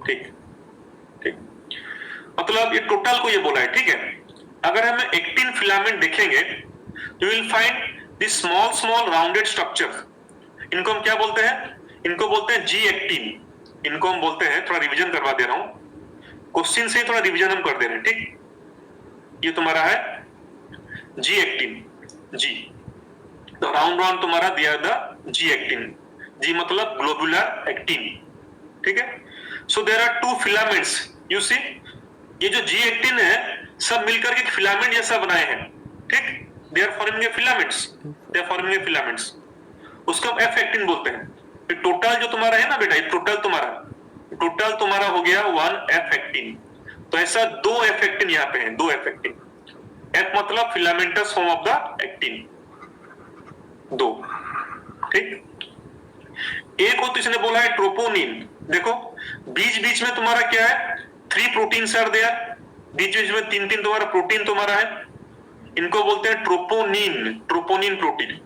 ठीक ठीक, मतलब ये टोटल को ये बोला है, ठीक है। अगर हम एक्टिन फिलामेंट देखेंगे, you will find this small small rounded structure, इनको हम क्या बोलते हैं, इनको बोलते हैं जी एक्टिन, इनको हम बोलते हैं, थोड़ा रिवीजन करवा दे रहा हूं, क्वेश्चन से थोड़ा रिवीजन हम कर दे रहे हैं, ठीक। ये तुम्हारा है जी एक्टिन, जी, तो राउंड राउंड तुम्हारा दिया द जी एक्टिन, जी मतलब ग्लोबुलर एक्टिन, ठीक है। So there are 2 filaments, you see, ये जो जी एक्टिन है सब मिलकर के फिलामेंट जैसा बनाए हैं, ठीक, they are forming a filaments, they are forming a filaments, उसको हम एफ एक्टिन बोलते हैं। टोटल जो तुम्हारा है ना बेटा, ये टोटल तुम्हारा हो गया 1 एफ एक्टिन, तो ऐसा 2 एफ एक्टिन यहाँ पे है, 2 एफ एक्टिन, एफ मतलब filamentous form of the actin, 2, ठीक। एक को तो इसने बोला है ट्रोपोनिन, देखो बीच बीच में तुम्हारा क्या है, 3 प्रोटीन्स आर देयर, बीच बीच में 3 तुम्हारा प्रोटीन तुम्हारा है, इनको बोलते हैं ट्रोपोनिन, ट्रोपोनिन प्रोटीन।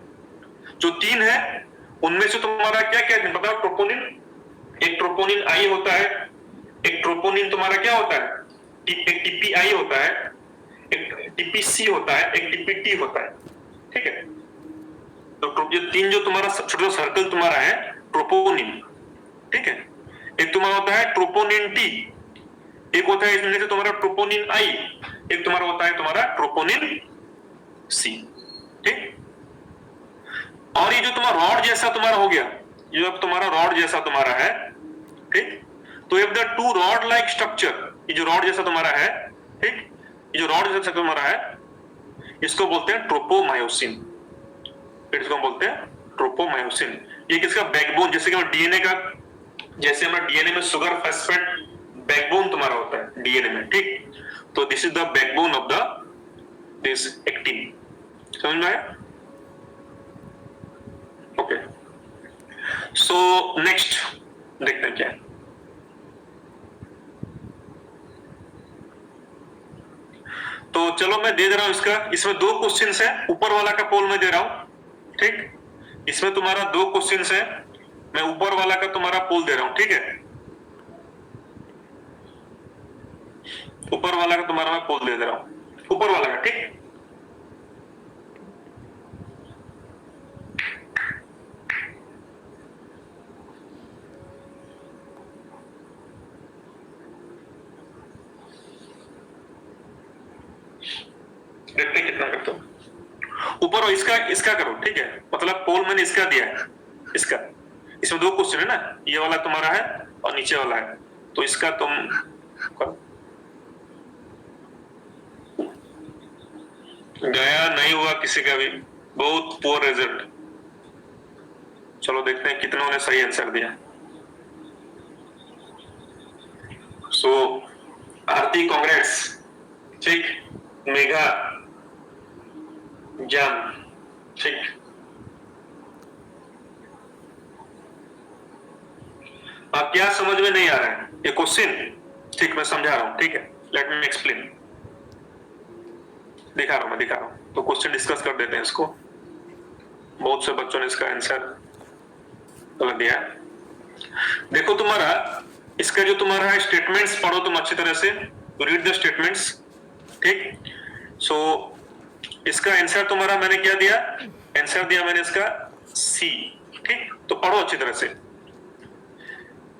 जो 3 है उनमें से तुम्हारा क्या क्या है बताओ, ट्रोपोनिन, एक ट्रोपोनिन आई होता है, एक ट्रोपोनिन तुम्हारा क्या होता है, एक टीपीआई होता है, एक टीपीसी होता है, एक टीपीटी होता है, ठीक है। तो ये 3 जो तुम्हारा छोटा सर्कल तुम्हारा है ट्रोपोनिन, ठीक है। एक तुम्हारा होता है ट्रोपोनिन टी, एक होता है इसमें से तुम्हारा ट्रोपोनिन आई, एक तुम्हारा होता है तुम्हारा ट्रोपोनिन सी, ठीक। और ये जो तुम्हारा रॉड जैसा तुम्हारा हो गया, ये अब तुम्हारा रॉड जैसा तुम्हारा है, ठीक। तो if the 2 rod like structure, ये जो रॉड जैसा तुम्हारा है, ठीक, ये जो रॉड जैसा तुम्हारा है, इसको बोलते हैं ट्रोपोमायोसिन, इसको बोलते हैं ट्रोपोमायोसिन। ये किसका बैकबोन, जैसे कि डीएनए का, जैसे हमारा डीएनए में शुगर फॉस्फेट बैकबोन तुम्हारा होता है डीएनए में, ठीक। तो this is the backbone of the this actin, समझ में आया, ओके। सो नेक्स्ट देखते हैं क्या है। तो चलो मैं दे रहा हूं इसका, इसमें 2 क्वेश्चंस है, ऊपर वाला का पोल में दे रहा हूं, ठीक। इसमें तुम्हारा 2 क्वेश्चंस है, मैं ऊपर वाला का तुम्हारा पोल दे रहा हूं, ठीक है। ऊपर वाला का तुम्हारा मैं पोल दे रहा हूं, ऊपर वाला का, ठीक। देखते कितना करते हो, ऊपर इसका करो, ठीक है, मतलब पोल मैंने इसका दिया है, इसका, इसमें 2 क्वेश्चन है ना, ये वाला तुम्हारा है और नीचे वाला है, तो इसका तुम करो। गया नहीं हुआ किसी का भी, बहुत पुअर रिजल्ट। चलो देखते हैं कितनों ने सही आंसर दिया। सो आरती कांग्रेस, ठीक, मेघा जान, ठीक। आप क्या समझ में नहीं आ रहा है ये क्वेश्चन, ठीक, मैं समझा रहा हूं, ठीक है, लेट मी एक्सप्लेन, दिखा रहा हूं, तो क्वेश्चन डिस्कस कर देते हैं इसको। बहुत से बच्चों ने इसका आंसर गलत दिया। देखो तुम्हारा इसका जो तुम्हारा है स्टेटमेंट्स पढ़ो तुम अच्छी तरह से, रीड द स्टेटमेंट्स, ठीक। सो इसका आंसर तुम्हारा मैंने क्या दिया, आंसर दिया मैंने इसका सी, ठीक। तो पढ़ो अच्छी तरह से,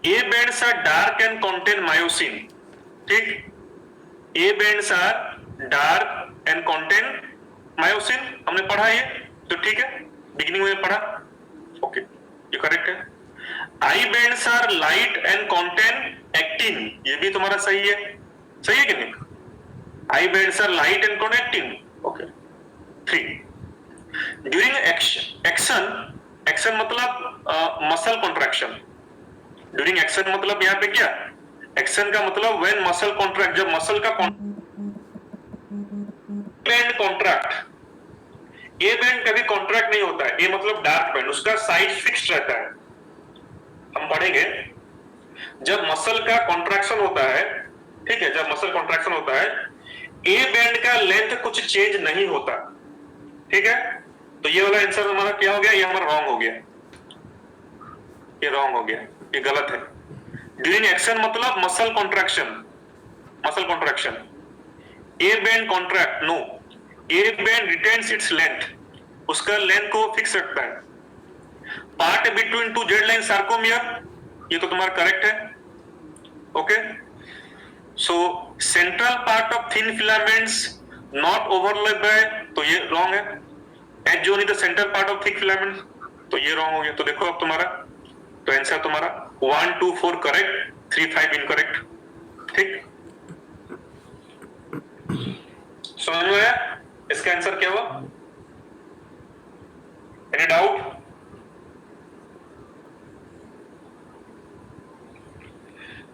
A bands are dark and contain myosin, ठीक। A bands are dark and contain myosin, हमने पढ़ा ये, तो ठीक है, बिगिनिंग में पढ़ा, ओके, ये करेक्ट है। I bands are light and contain actin, ये भी तुम्हारा सही है, सही है कि नहीं? I bands are light and contain actin, okay. 3 during action, action मतलब मसल कॉन्ट्रैक्शन, ड्यूरिंग एक्शन मतलब यहाँ पे क्या, एक्शन का मतलब व्हेन मसल कॉन्ट्रैक्ट, जब मसल का बैंड कॉन्ट्रैक्ट, ए बैंड कभी कॉन्ट्रैक्ट नहीं होता है, ए मतलब डार्क बैंड, उसका साइज फिक्स्ड रहता है। हम पढ़ेंगे जब मसल का कॉन्ट्रैक्शन होता है, ठीक है, जब मसल कॉन्ट्रैक्शन होता है ए बैंड का लेंथ कुछ चेंज नहीं होता, ठीक है। तो ये वाला आंसर हमारा क्या हो गया, ये हमारा रॉन्ग हो गया, ये रॉन्ग हो गया, ये गलत है। ड्यूरिंग एक्शन मतलब muscle contraction, muscle contraction, A band contract, no, A band retains its length, उसका लेंथ को फिक्स रखता है। Part between two Z line sarcomere, ये तो तुम्हारा करेक्ट है, okay. So central part of thin filaments not overlap by, तो ये रॉन्ग है। H zone is the central part of thick filaments, तो ये रॉन्ग हो गया। तो देखो अब तुम्हारा, तो आंसर तुम्हारा 1 2 4 करेक्ट, 3 5 इनकरेक्ट, ठीक। समझ में आया इसका आंसर क्या हुआ? Any doubt?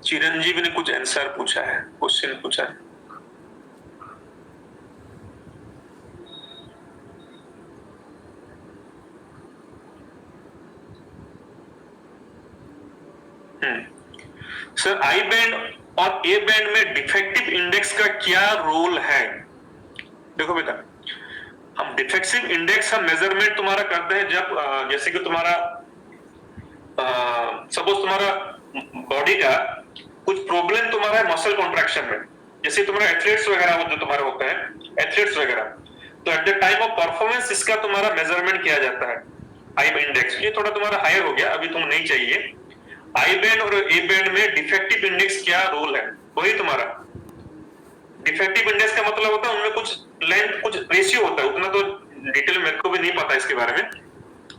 चिरंजीव ने कुछ आंसर पूछा है, क्वेश्चन पूछा है। सर आई बैंड और ए बैंड में डिफेक्टिव इंडेक्स का क्या रोल है? देखो बेटा, हम डिफेक्टिव इंडेक्स हम मेजरमेंट तुम्हारा करते हैं जब जैसे कि तुम्हारा सपोज तुम्हारा बॉडी का कुछ प्रॉब्लम तुम्हारा है मसल कॉन्ट्रैक्शन में, जैसे तुम्हारा एथलीट्स वगैरह जो तुम्हारे होते हैं, एथलीट्स वगैरह, तो at the time of performance इसका तुम्हारा मेजरमेंट किया जाता है, आई इंडेक्स। ये थोड़ा तुम्हारा हायर हो गया, अभी तुम नहीं चाहिए। आई बैंड और ए बैंड में डिफेक्टिव इंडेक्स क्या रोल है, वही तुम्हारा डिफेक्टिव इंडेक्स का मतलब होता है उनमें कुछ लेंथ, कुछ रेशियो होता है, उतना तो डिटेल मेरे को भी नहीं पता इसके बारे में,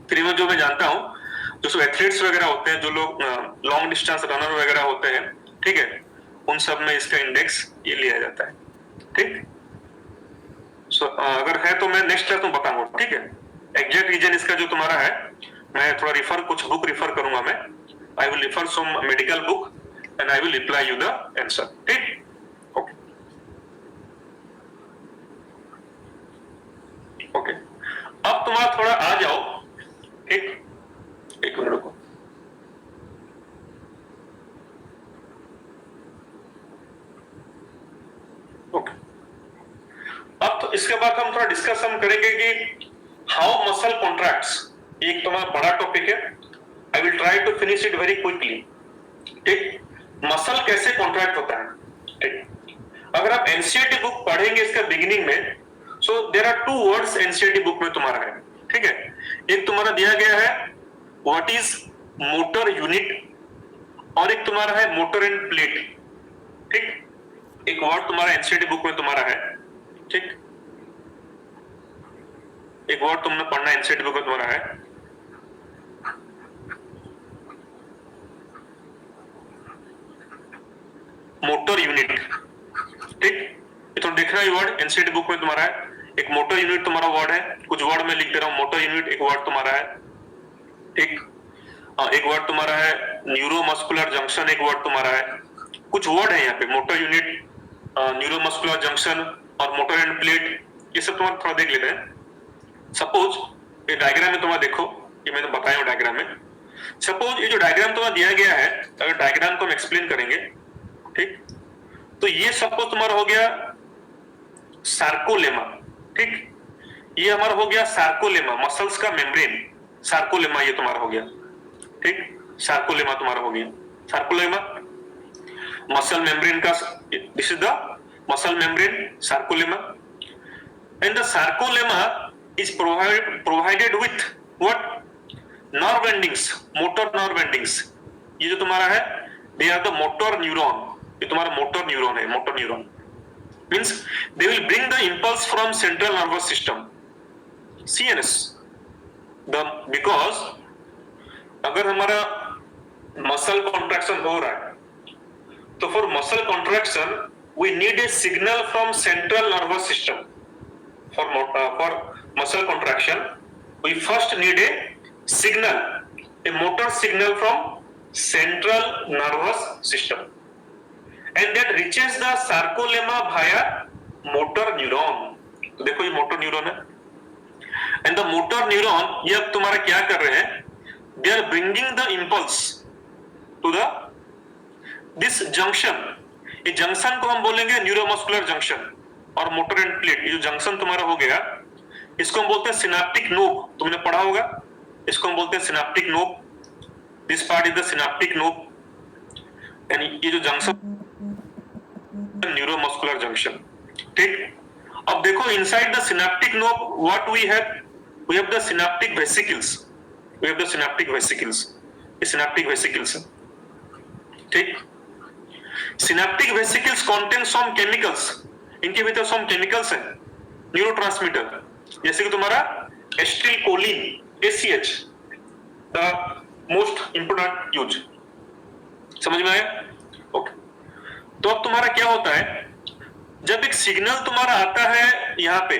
फिर जो मैं जानता हूँ जो सब एथलीट्स वगैरह होते हैं, जो लोग लॉन्ग डिस्टेंस रनर वगैरह होते हैं, ठीक है, उन सब में इसका इंडेक्स ये लिया जाता है, ठीक। सो अगर है तो मैं नेक्स्ट क्लास में बताऊंगा, ठीक है। एग्जैक्ट रीजन इसका जो तुम्हारा है, मैं थोड़ा रिफर, कुछ बुक रिफर करूंगा मैं, I will refer some medical book and I will reply you the answer, ठीक। ओके ओके, अब तुम्हारा थोड़ा आ जाओ, ठीक, एक मिनट रुको। ओके, अब तो इसके बाद हम थोड़ा डिस्कस हम करेंगे कि हाउ मसल कॉन्ट्रैक्ट्स, एक तुम्हारा बड़ा टॉपिक है, I will try to finish it very quickly, ठीक। मसल कैसे कॉन्ट्रैक्ट होता है, ठीक। अगर आप एनसीईआरटी बुक पढ़ेंगे इसका बिगिनिंग में, so there are 2 words NCERT book में तुम्हारा है, ठीक है। एक तुम्हारा दिया गया है व्हाट इज मोटर यूनिट, और एक तुम्हारा है मोटर एंड प्लेट, ठीक। एक वर्ड तुम्हारा एनसीईआरटी बुक में तुम्हारा है, ठीक। एक वर्ड तुमने पढ़ना एनसीईआरटी बुक में तुम्हारा है, मोटर यूनिट, ठीक। ये तो दिख रहा है वर्ड एनसीईआरटी बुक में तुम्हारा है, एक मोटर यूनिट तुम्हारा वर्ड है, कुछ वर्ड में लिख दे रहा हूं, मोटर यूनिट एक वर्ड तुम्हारा है, ठीक। एक वर्ड तुम्हारा है न्यूरोमस्कुलर जंक्शन, एक वर्ड तुम्हारा है, कुछ वर्ड है यहाँ पे, मोटर यूनिट, न्यूरोमस्कुलर जंक्शन और मोटर एंड प्लेट, ये सब तुम्हारा थोड़ा देख लेते हैं। सपोज ये डायग्राम में तुम्हारा देखो, ये मैंने बताया हूं डायग्राम में। सपोज ये जो डायग्राम तुम्हारा दिया गया है, अगर डायग्राम को हम एक्सप्लेन करेंगे, ठीक, तो ये सपोज तुम्हारा हो गया सार्कोलेमा, ठीक। ये हमारा हो गया सार्कोलेमा, मसल्स का मेम्ब्रेन, सार्कोलेमा ये तुम्हारा हो गया, ठीक। सार्कोलेमा तुम्हारा हो गया, सार्कोलेमा मसल मेम्ब्रेन का, this is the muscle membrane, sarcolemma. And the sarcolemma is provided with what, nerve endings, motor nerve endings. ये जो तुम्हारा है they are the motor neuron, ये तुम्हारा मोटर न्यूरॉन है, motor neuron means they will bring the impulse from central nervous system, CNS, the because अगर हमारा मसल कॉन्ट्रैक्शन हो रहा है, तो for muscle contraction we need a signal from central nervous system. For muscle contraction we first need a motor signal from central nervous system, and that reaches the sarcolemma via motor neuron. तो देखो ये मोटर न्यूरॉन है, एंड द मोटर न्यूरॉन ये अब तुम्हारा क्या कर रहे हैं, they are bringing the impulse to the this junction. ये जंक्शन को हम बोलेंगे न्यूरोमस्कुलर जंक्शन और मोटर एंड प्लेट. ये जो जंक्शन तुम्हारा हो गया इसको हम बोलते हैं सिनाप्टिक नोब. तुमने पढ़ा होगा, इसको हम बोलते हैं synaptic knob. This part is the synaptic knob, यानी ये जो जंक्शन न्यूरोमस्कुलर जंक्शन. ठीक, अब देखो inside the synaptic knob what we have the synaptic vesicles. We have the synaptic vesicles. ये सिनाप्टिक वेसिकल्स है. ठीक, synaptic vesicles contain some chemicals. इनके भीतर सम केमिकल्स हैं, न्यूरोट्रांसमीटर, जैसे कि तुम्हारा acetylcholine, ACH, the most important use. समझ में आया? ओके. तो अब तुम्हारा क्या होता है, जब एक सिग्नल तुम्हारा आता है, यहां पे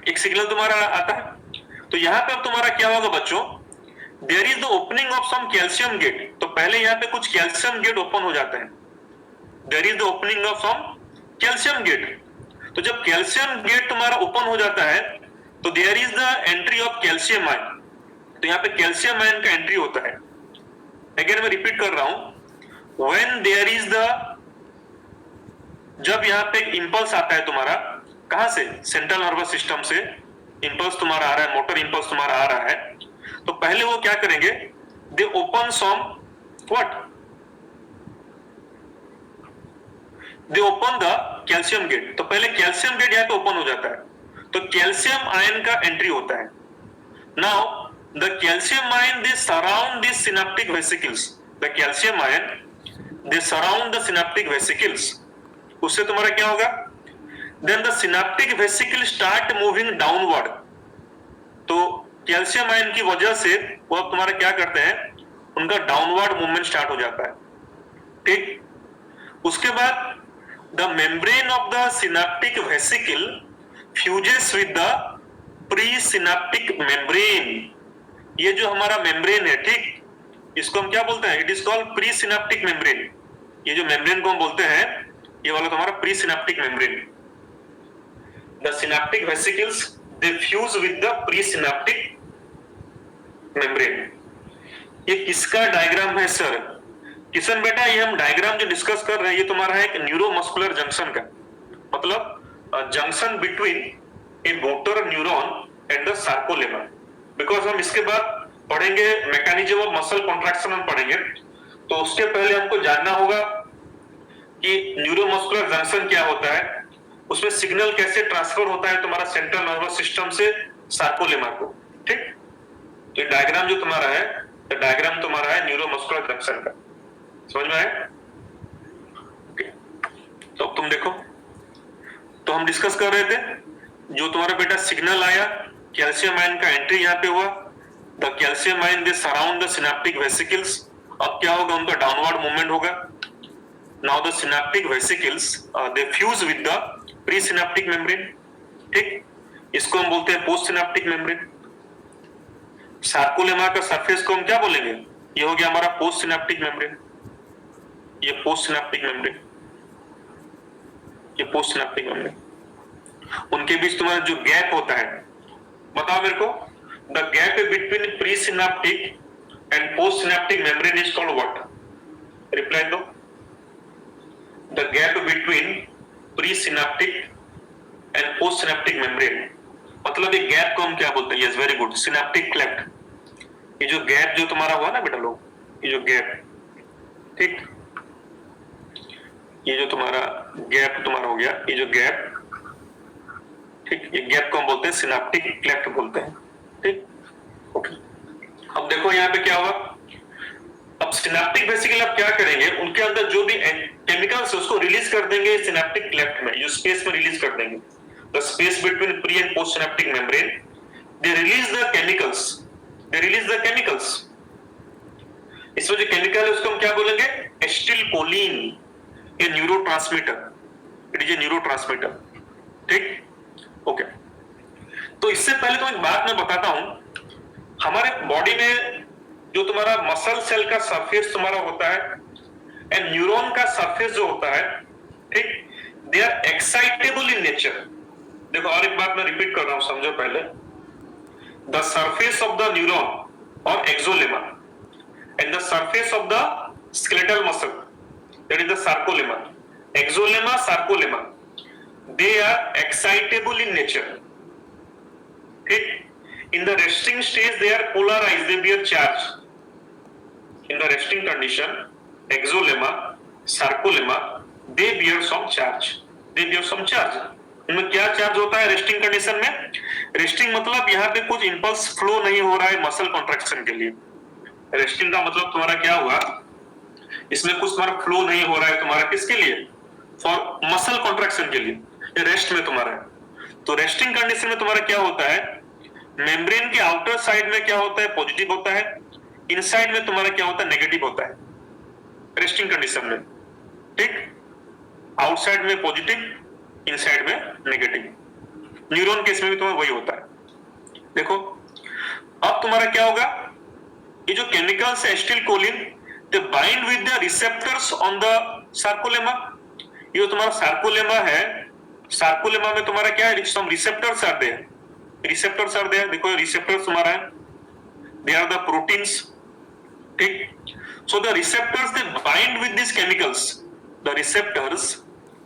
एक सिग्नल तुम्हारा आता है, तो यहां पे अब तुम्हारा क्या होगा बच्चों, there is the opening of some calcium gate. तो पहले यहां पे कुछ कैल्शियम गेट ओपन हो जाते हैं. There is the opening of some calcium gate. तो जब कैल्शियम गेट तुम्हारा ओपन हो जाता है तो there is the entry of calcium ion. तो यहाँ पे कैल्शियम आयन का एंट्री होता है. अगेन मैं रिपीट कर रहा हूं, व्हेन देयर इज द, जब यहाँ पे इंपल्स आता है तुम्हारा, कहां से, सेंट्रल नर्वस सिस्टम से इंपल्स तुम्हारा आ रहा है, मोटर इंपल्स तुम्हारा आ रहा है, तो पहले वो क्या करेंगे, they open some what, they open the calcium gate. तो पहले कैल्शियम गेट यहाँ पे ओपन हो जाता है, तो कैल्शियम आयन का एंट्री होता है. Now the calcium ion they surround this synaptic vesicles. The calcium ion they surround the synaptic vesicles. उससे तुम्हारा क्या होगा, then the synaptic vesicle start moving downward. तो कैल्शियम आयन की वजह से वो अब तुम्हारा क्या करते हैं, उनका डाउनवर्ड मूवमेंट स्टार्ट हो जाता है. ठीक, उसके बाद the membrane of the synaptic vesicle fuses with the presynaptic membrane. ये जो हमारा मेम्ब्रेन है, ठीक, इसको हम क्या बोलते हैं, it is called presynaptic membrane. ये जो मेम्ब्रेन को हम बोलते हैं, ये वाला तुम्हारा presynaptic membrane. The synaptic vesicles they fuse with the presynaptic membrane. ये किसका डायग्राम है सर? किशन बेटा, ये हम डायग्राम जो डिस्कस कर रहे हैं ये तुम्हारा है एक न्यूरोमस्कुलर जंक्शन का, मतलब junction between A motor neuron and the sarcolemma. Because हम इसके बाद पढ़ेंगे मैकेनिज्म ऑफ मसल कॉन्ट्रैक्शन हम पढ़ेंगे, तो उसके पहले हमको जानना होगा कि न्यूरोमस्कुलर जंक्शन क्या होता है, उसमें सिग्नल कैसे ट्रांसफर होता है तुम्हारा सेंट्रल नर्वस सिस्टम से सार्कोलेमा को. ठीक, तो डायग्राम जो तुम्हारा है, डायग्राम तुम्हारा है न्यूरोमस्कुलर जंक्शन का. समझ में आया? तो अब तुम देखो, तो हम डिस्कस कर रहे थे, जो तुम्हारा बेटा सिग्नल आया, कैल्शियम आयन का एंट्री यहाँ पे हुआ, the calcium ion they surround the synaptic vesicles. अब क्या होगा, उनका डाउनवर्ड मूवमेंट होगा. Now the synaptic vesicles they fuse with the presynaptic membrane. ठीक, इसको हम बोलते हैं पोस्ट सिनेप्टिक मेम्ब्रेन. सार्कोलेमा का सरफेस को हम क्या बोलेंगे, ये हो गया हमारा पोस्ट सिनेप्टिक मेम्ब्रेन. ये पोस्ट सिनेप्टिक मेम्ब्रेन, ये पोस्ट सिनेप्टिक मेम्ब्रेन. उनके बीच तुम्हारा जो गैप होता है, बताओ मेरे को, the gap between presynaptic and postsynaptic membrane is called what? Reply दो. The gap between presynaptic and postsynaptic membrane, मतलब ये गैप को हम क्या बोलते हैं? Yes, very good, synaptic cleft. ये जो गैप जो तुम्हारा हुआ ना बेटा लोग, ये जो गैप, ठीक, ये जो तुम्हारा गैप तुम्हारा हो गया, ये जो गैप, ठीक, ये गैप को हम बोलते हैं सिनेप्टिक क्लेफ्ट बोलते हैं. ठीक, ओके. अब देखो यहाँ पे क्या हुआ, अब सिनेप्टिक वेसिकल अब क्या करेंगे, उनके अंदर जो भी केमिकल्स है उसको रिलीज कर देंगे सिनेप्टिक क्लेफ्ट में, जो स्पेस में रिलीज कर देंगे. The space between pre and postsynaptic membrane, they release the chemicals, they release the chemicals. इसमें जो केमिकल है उसको हम क्या बोलेंगे, acetylcholine, A neurotransmitter, it is A neurotransmitter, ठीक, ओके। तो इससे पहले तो एक बात मैं बताता हूं, हमारे बॉडी में जो तुम्हारा मसल सेल का सरफेस तुम्हारा होता है एंड न्यूरॉन का सरफेस जो होता है, ठीक, they are excitable in nature. देखो और एक बात मैं रिपीट कर रहा हूं, समझो पहले, the surface of the neuron और axolemma and the surface of the skeletal muscle, that is the sarcolemma, exolemma, sarcolemma, they are excitable in nature, ठीक। in the resting stage they are polarized, they bear charge, in the resting condition exolemma, sarcolemma, they bear some charge, they bear some charge। इनमें क्या चार्ज होता है रेस्टिंग कंडीशन में? रेस्टिंग मतलब यहाँ पे कुछ इंपल्स फ्लो नहीं हो रहा है मसल कॉन्ट्रैक्शन के लिए। रेस्टिंग का मतलब तुम्हारा क्या हुआ, इसमें कुछ तुम्हारा फ्लो नहीं हो रहा है तुम्हारा, किसके लिए? फॉर मसल कॉन्ट्रैक्शन के लिए, ये रेस्ट में तुम्हारा है। तो रेस्टिंग कंडीशन में तुम्हारा क्या होता है, मेम्ब्रेन के आउटर साइड में क्या होता है, पॉजिटिव होता है, इनसाइड में तुम्हारा क्या होता है, नेगेटिव होता है रेस्टिंग कंडीशन में, ठीक। आउटसाइड में पॉजिटिव, इनसाइड में नेगेटिव। न्यूरॉन केस में भी तुम्हारा वही होता है। देखो अब तुम्हारा क्या होगा, ये जो केमिकल्स है acetylcholine, they bind with the receptors on the sarcolemma. ये जो तुम्हारा सार्कोलेमा है, सार्कोलेमा में तुम्हारा क्या है, some receptors are there, receptors are there. देखो रिसेप्टर्स तुम्हारा है, दे आर द प्रोटीन्स, ठीक। So the receptors they bind with this chemicals, the receptors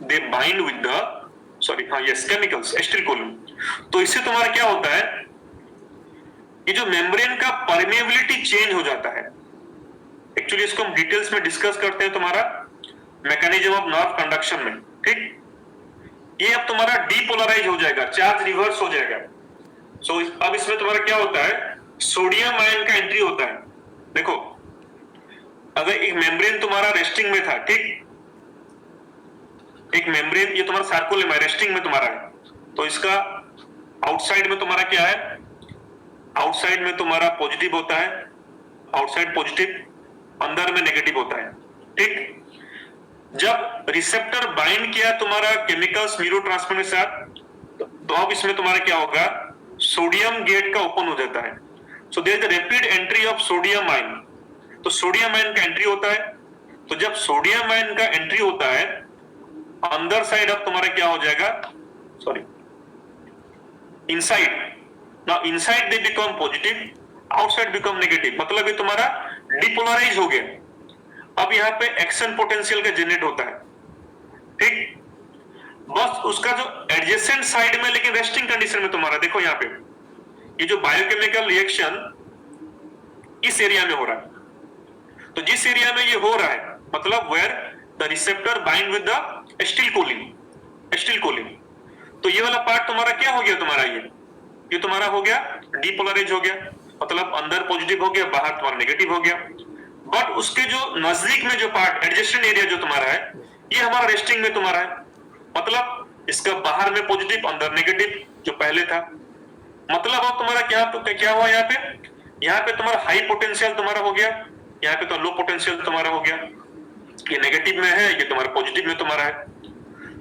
they bind with the, sorry हाँ यस, केमिकल्स एसिटिलकोलिन। तो इससे तुम्हारा क्या होता है, ये जो मेम्ब्रेन का परमेबिलिटी चेंज हो जाता है। एक्चुअली इसको हम डिटेल्स में डिस्कस करते हैं तुम्हारा मैकेनिज्म ऑफ नर्व कंडक्शन में, ठीक। ये अब तुम्हारा डीपोलराइज हो जाएगा, चार्ज रिवर्स हो जाएगा। सो अब इसमें तुम्हारा क्या होता है, सोडियम आयन का एंट्री होता है। देखो अगर एक मेम्ब्रेन तुम्हारा रेस्टिंग में था, ठीक, एक मेम्ब्रेन, ये तुम्हारा सार्कोलेमा रेस्टिंग में तुम्हारा है, तो इसका आउटसाइड में तुम्हारा क्या है, आउटसाइड में तुम्हारा पॉजिटिव होता है, आउटसाइड पॉजिटिव, अंदर में नेगेटिव होता है, ठीक। जब रिसेप्टर बाइंड किया तुम्हारा केमिकल्स न्यूरोट्रांसमीटर के साथ, तो अब इसमें तुम्हारा क्या होगा, सोडियम गेट का ओपन हो जाता है। So there is a rapid entry of sodium ion. तो सोडियम आयन का एंट्री होता है, तो जब सोडियम आयन का एंट्री होता है अंदर साइड, अब तुम्हारा क्या हो जाएगा, sorry inside, now inside they become positive, outside become negative, मतलब ये तुम्हारा डिपोलराइज हो गया। अब यहाँ पे एक्शन पोटेंशियल का जनरेट होता है, ठीक। बस उसका जो एडजेसेंट साइड में, लेकिन रेस्टिंग कंडीशन में तुम्हारा देखो यहाँ पे ये जो बायोकेमिकल रिएक्शन इस एरिया में हो रहा है। तो जिस एरिया में ये हो रहा है, मतलब where the receptor bind with the acetylcholine, acetylcholine, तो ये वाला पार्ट तुम्हारा क्या हो गया, तुम्हारा ये तुम्हारा हो गया डीपोलराइज हो गया, मतलब अंदर पॉजिटिव हो गया, बाहर तुम्हारा नेगेटिव हो गया। बट उसके जो नजदीक में जो पार्ट एडजेसेंट एरिया जो तुम्हारा है, ये हमारा रेस्टिंग में तुम्हारा है, मतलब इसका बाहर में पॉजिटिव अंदर नेगेटिव जो पहले था। मतलब अब तुम्हारा क्या हुआ, यहाँ पे तुम्हारा हाई पोटेंशियल तुम्हारा हो गया, यहाँ पे तो लो पोटेंशियल तुम्हारा हो गया, ये नेगेटिव में है, ये तुम्हारा पॉजिटिव में तुम्हारा है।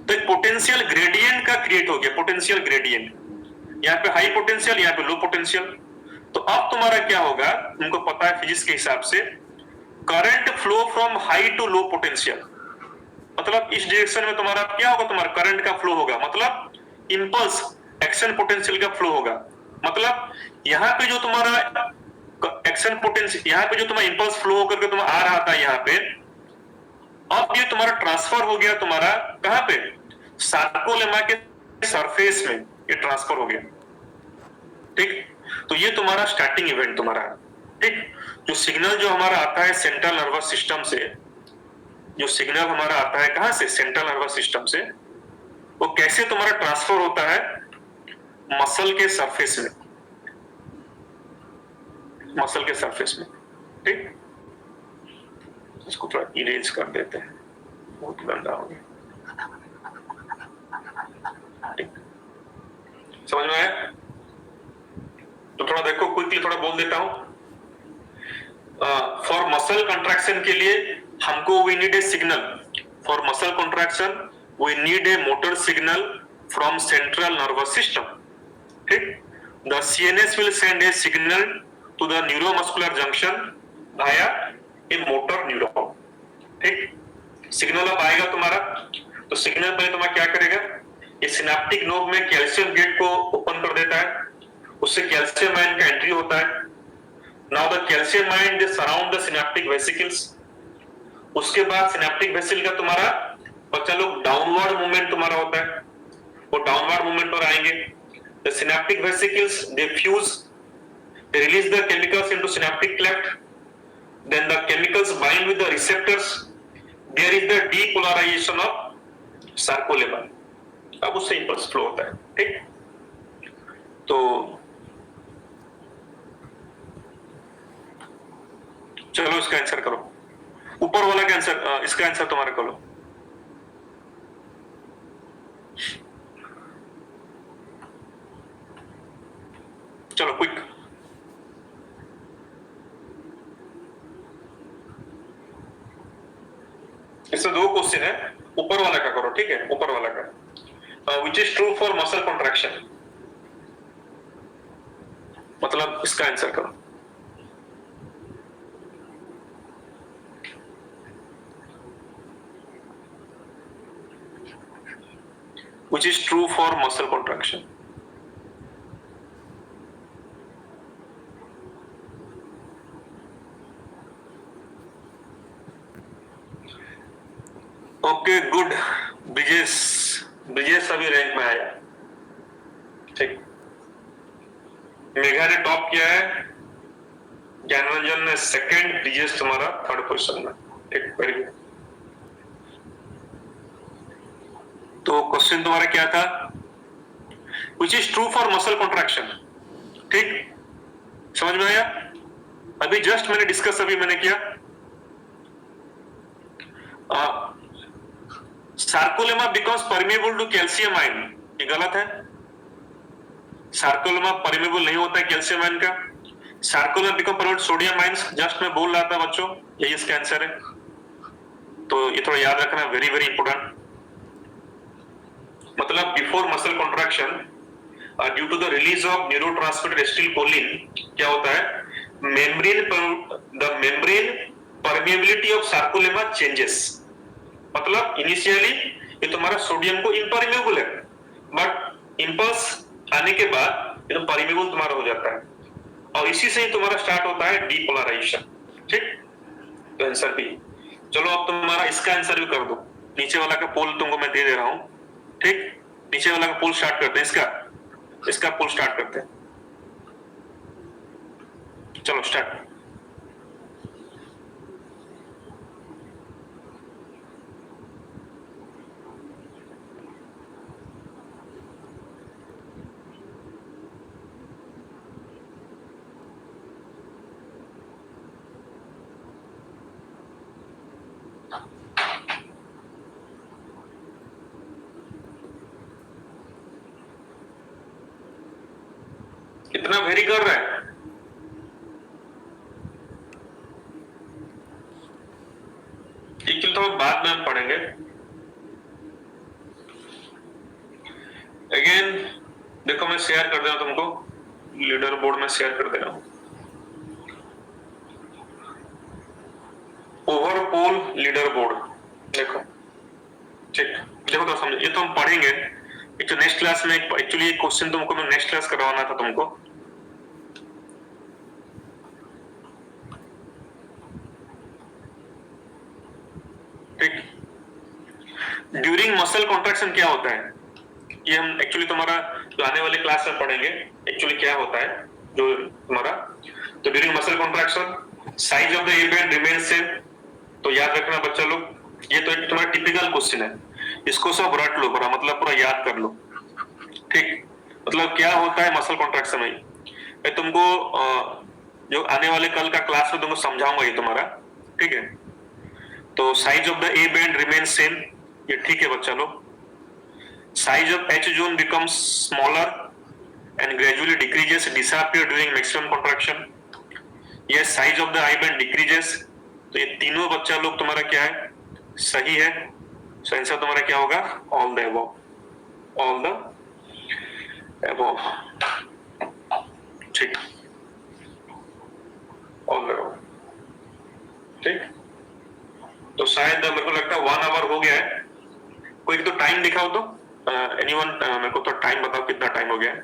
तो एक पोटेंशियल ग्रेडियंट का क्रिएट हो गया, पोटेंशियल ग्रेडियंट, यहाँ पे हाई पोटेंशियल, यहाँ पे लो पोटेंशियल। तो अब तुम्हारा क्या होगा, तुमको पता है फिजिक्स के हिसाब से, current flow from high to low potential, मतलब इस डायरेक्शन में तुम्हारा क्या होगा, तुम्हारा करंट का फ्लो होगा, मतलब इंपल्स एक्शन पोटेंशियल का फ्लो होगा। मतलब यहाँ पे जो तुम्हारा एक्शन पोटेंशियल, यहाँ पे जो तुम्हारा इंपल्स फ्लो होकर के तुम्हारा आ रहा था यहाँ पे, अब ये तुम्हारा ट्रांसफर हो गया तुम्हारा कहां पे, सार्कोलेमा के सरफेस में ये ट्रांसफर हो गया, ठीक। तो ये तुम्हारा स्टार्टिंग इवेंट तुम्हारा है, ठीक। जो सिग्नल जो हमारा आता है सेंट्रल नर्वस सिस्टम से, जो सिग्नल हमारा आता है कहां से, सेंट्रल नर्वस सिस्टम से, वो कैसे तुम्हारा ट्रांसफर होता है मसल के सरफेस में, मसल के सरफेस में, ठीक। इसको थोड़ा इरेज कर देते हैं, बहुत गंदा हो गया, ठीक। समझ में आया? तो थोड़ा देखो क्विकली थोड़ा बोल देता हूं। फॉर मसल कंट्रैक्शन के लिए हमको we need a signal, for muscle contraction we need a motor signal from central nervous system, ठीक। The CNS will send a signal to the neuromuscular junction via a motor neuron, ठीक। सिग्नल अब आएगा तुम्हारा, तो सिग्नल पहले तुम्हारा क्या करेगा, ये सिनेप्टिक नोड में कैल्शियम गेट को ओपन कर देता है, उससे कैल्शियम आयन का एंट्री होता है। Now the calcium ion they surround the synaptic vesicles, उसके बाद सिनेप्टिक वेसिकल का तुम्हारा बच्चा लोग डाउनवर्ड मूवमेंट तुम्हारा होता है, वो डाउनवर्ड मूवमेंट पर आएंगे। The synaptic vesicles they fuse, they release the chemicals into synaptic cleft, then the chemicals bind with the receptors, there is the depolarization of sarcolemma, अब उससे इंपल्स फ्लो होता है, ठीक। तो चलो इसका आंसर करो, ऊपर वाला का आंसर, इसका आंसर तुम्हारा करो। चलो क्विक, इससे दो क्वेश्चन है, ऊपर वाला का करो, ठीक है, ऊपर वाला का। Which is true for muscle contraction, मतलब इसका आंसर करो। Which is true for muscle contraction? Okay good, Brijesh अभी रैंक में आया, ठीक। मेघा ने टॉप किया है, ज्ञानरंजन ने सेकंड, ब्रिजेश तुम्हारा थर्ड पोजीशन में, ठीक, वेरी गुड। तो क्वेश्चन तुम्हारा क्या था, which is true for muscle contraction, ठीक, समझ में आया? अभी जस्ट मैंने डिस्कस मैंने किया, sarcolemma becomes permeable to calcium ion, ये गलत है। सार्कोलेमा परमेबल नहीं होता है कैल्शियम आयन का, sarcolemma become permeable sodium ions, just मैं बोल रहा था बच्चों, यही इसका आंसर है। तो ये थोड़ा याद रखना, वेरी वेरी इंपोर्टेंट। मतलब before muscle contraction due to the release of neurotransmitter acetylcholine क्या होता है, the membrane permeability of sarcolemma changes. मतलब इनिशियली ये तुम्हारा सोडियम को इम्परमेबल है, बट इंपल्स आने के बाद ये तो परमेबल तुम्हारा हो जाता है, और इसी से ही तुम्हारा स्टार्ट होता है डीपोलराइजेशन, ठीक। तो आंसर बी। चलो अब तुम्हारा इसका आंसर भी कर दो, नीचे वाला का पोल तुमको मैं दे रहा हूं, ठीक। नीचे वाला का पोल स्टार्ट करते हैं, इसका पोल स्टार्ट करते हैं, चलो स्टार्ट। कितना वेरी कर रहा है, तो बाद में हम पढ़ेंगे। अगेन देखो मैं शेयर कर दे रहा हूं तुमको, लीडर बोर्ड में शेयर कर दे रहा हूं, ओवर पोल लीडर बोर्ड, देखो, ठीक। देखो तो समझो, ये तो हम पढ़ेंगे, तो नेक्स्ट क्लास में एक्चुअली एक क्वेश्चन तुमको मैं नेक्स्ट क्लास करवाना था तुमको, ठीक। ड्यूरिंग मसल कॉन्ट्रैक्शन क्या होता है, ये हम एक्चुअली तुम्हारा जो आने वाले क्लास में पढ़ेंगे, एक्चुअली क्या होता है जो तुम्हारा। तो during muscle contraction size of the A band remains same, तो याद रखना बच्चा लोग, ये तो एक तुम्हारा टिपिकल क्वेश्चन है, इसको सब रट लो पूरा, मतलब पूरा याद कर लो, ठीक। मतलब क्या होता है मसल कॉन्ट्रैक्शन में, मैं तुमको जो आने वाले कल का क्लास में तुमको समझाऊंगा ये तुम्हारा, ठीक है। तो size of the A band remains same, ये ठीक है बच्चा लोग। Size of H zone becomes smaller and gradually decreases, disappear during maximum contraction. ये size of the I band decreases. तो ये तीनों बच्चा लोग तुम्हारा क्या है, सही है। सो आंसर तुम्हारा क्या होगा, all the above, all the above. ठीक, ऑल द अबव। ठीक, तो शायद मेरे को लगता है 1 आवर हो गया है। कोई तो टाइम दिखाओ तो, एनीवन, मेरे को तो टाइम बताओ कितना टाइम हो गया है।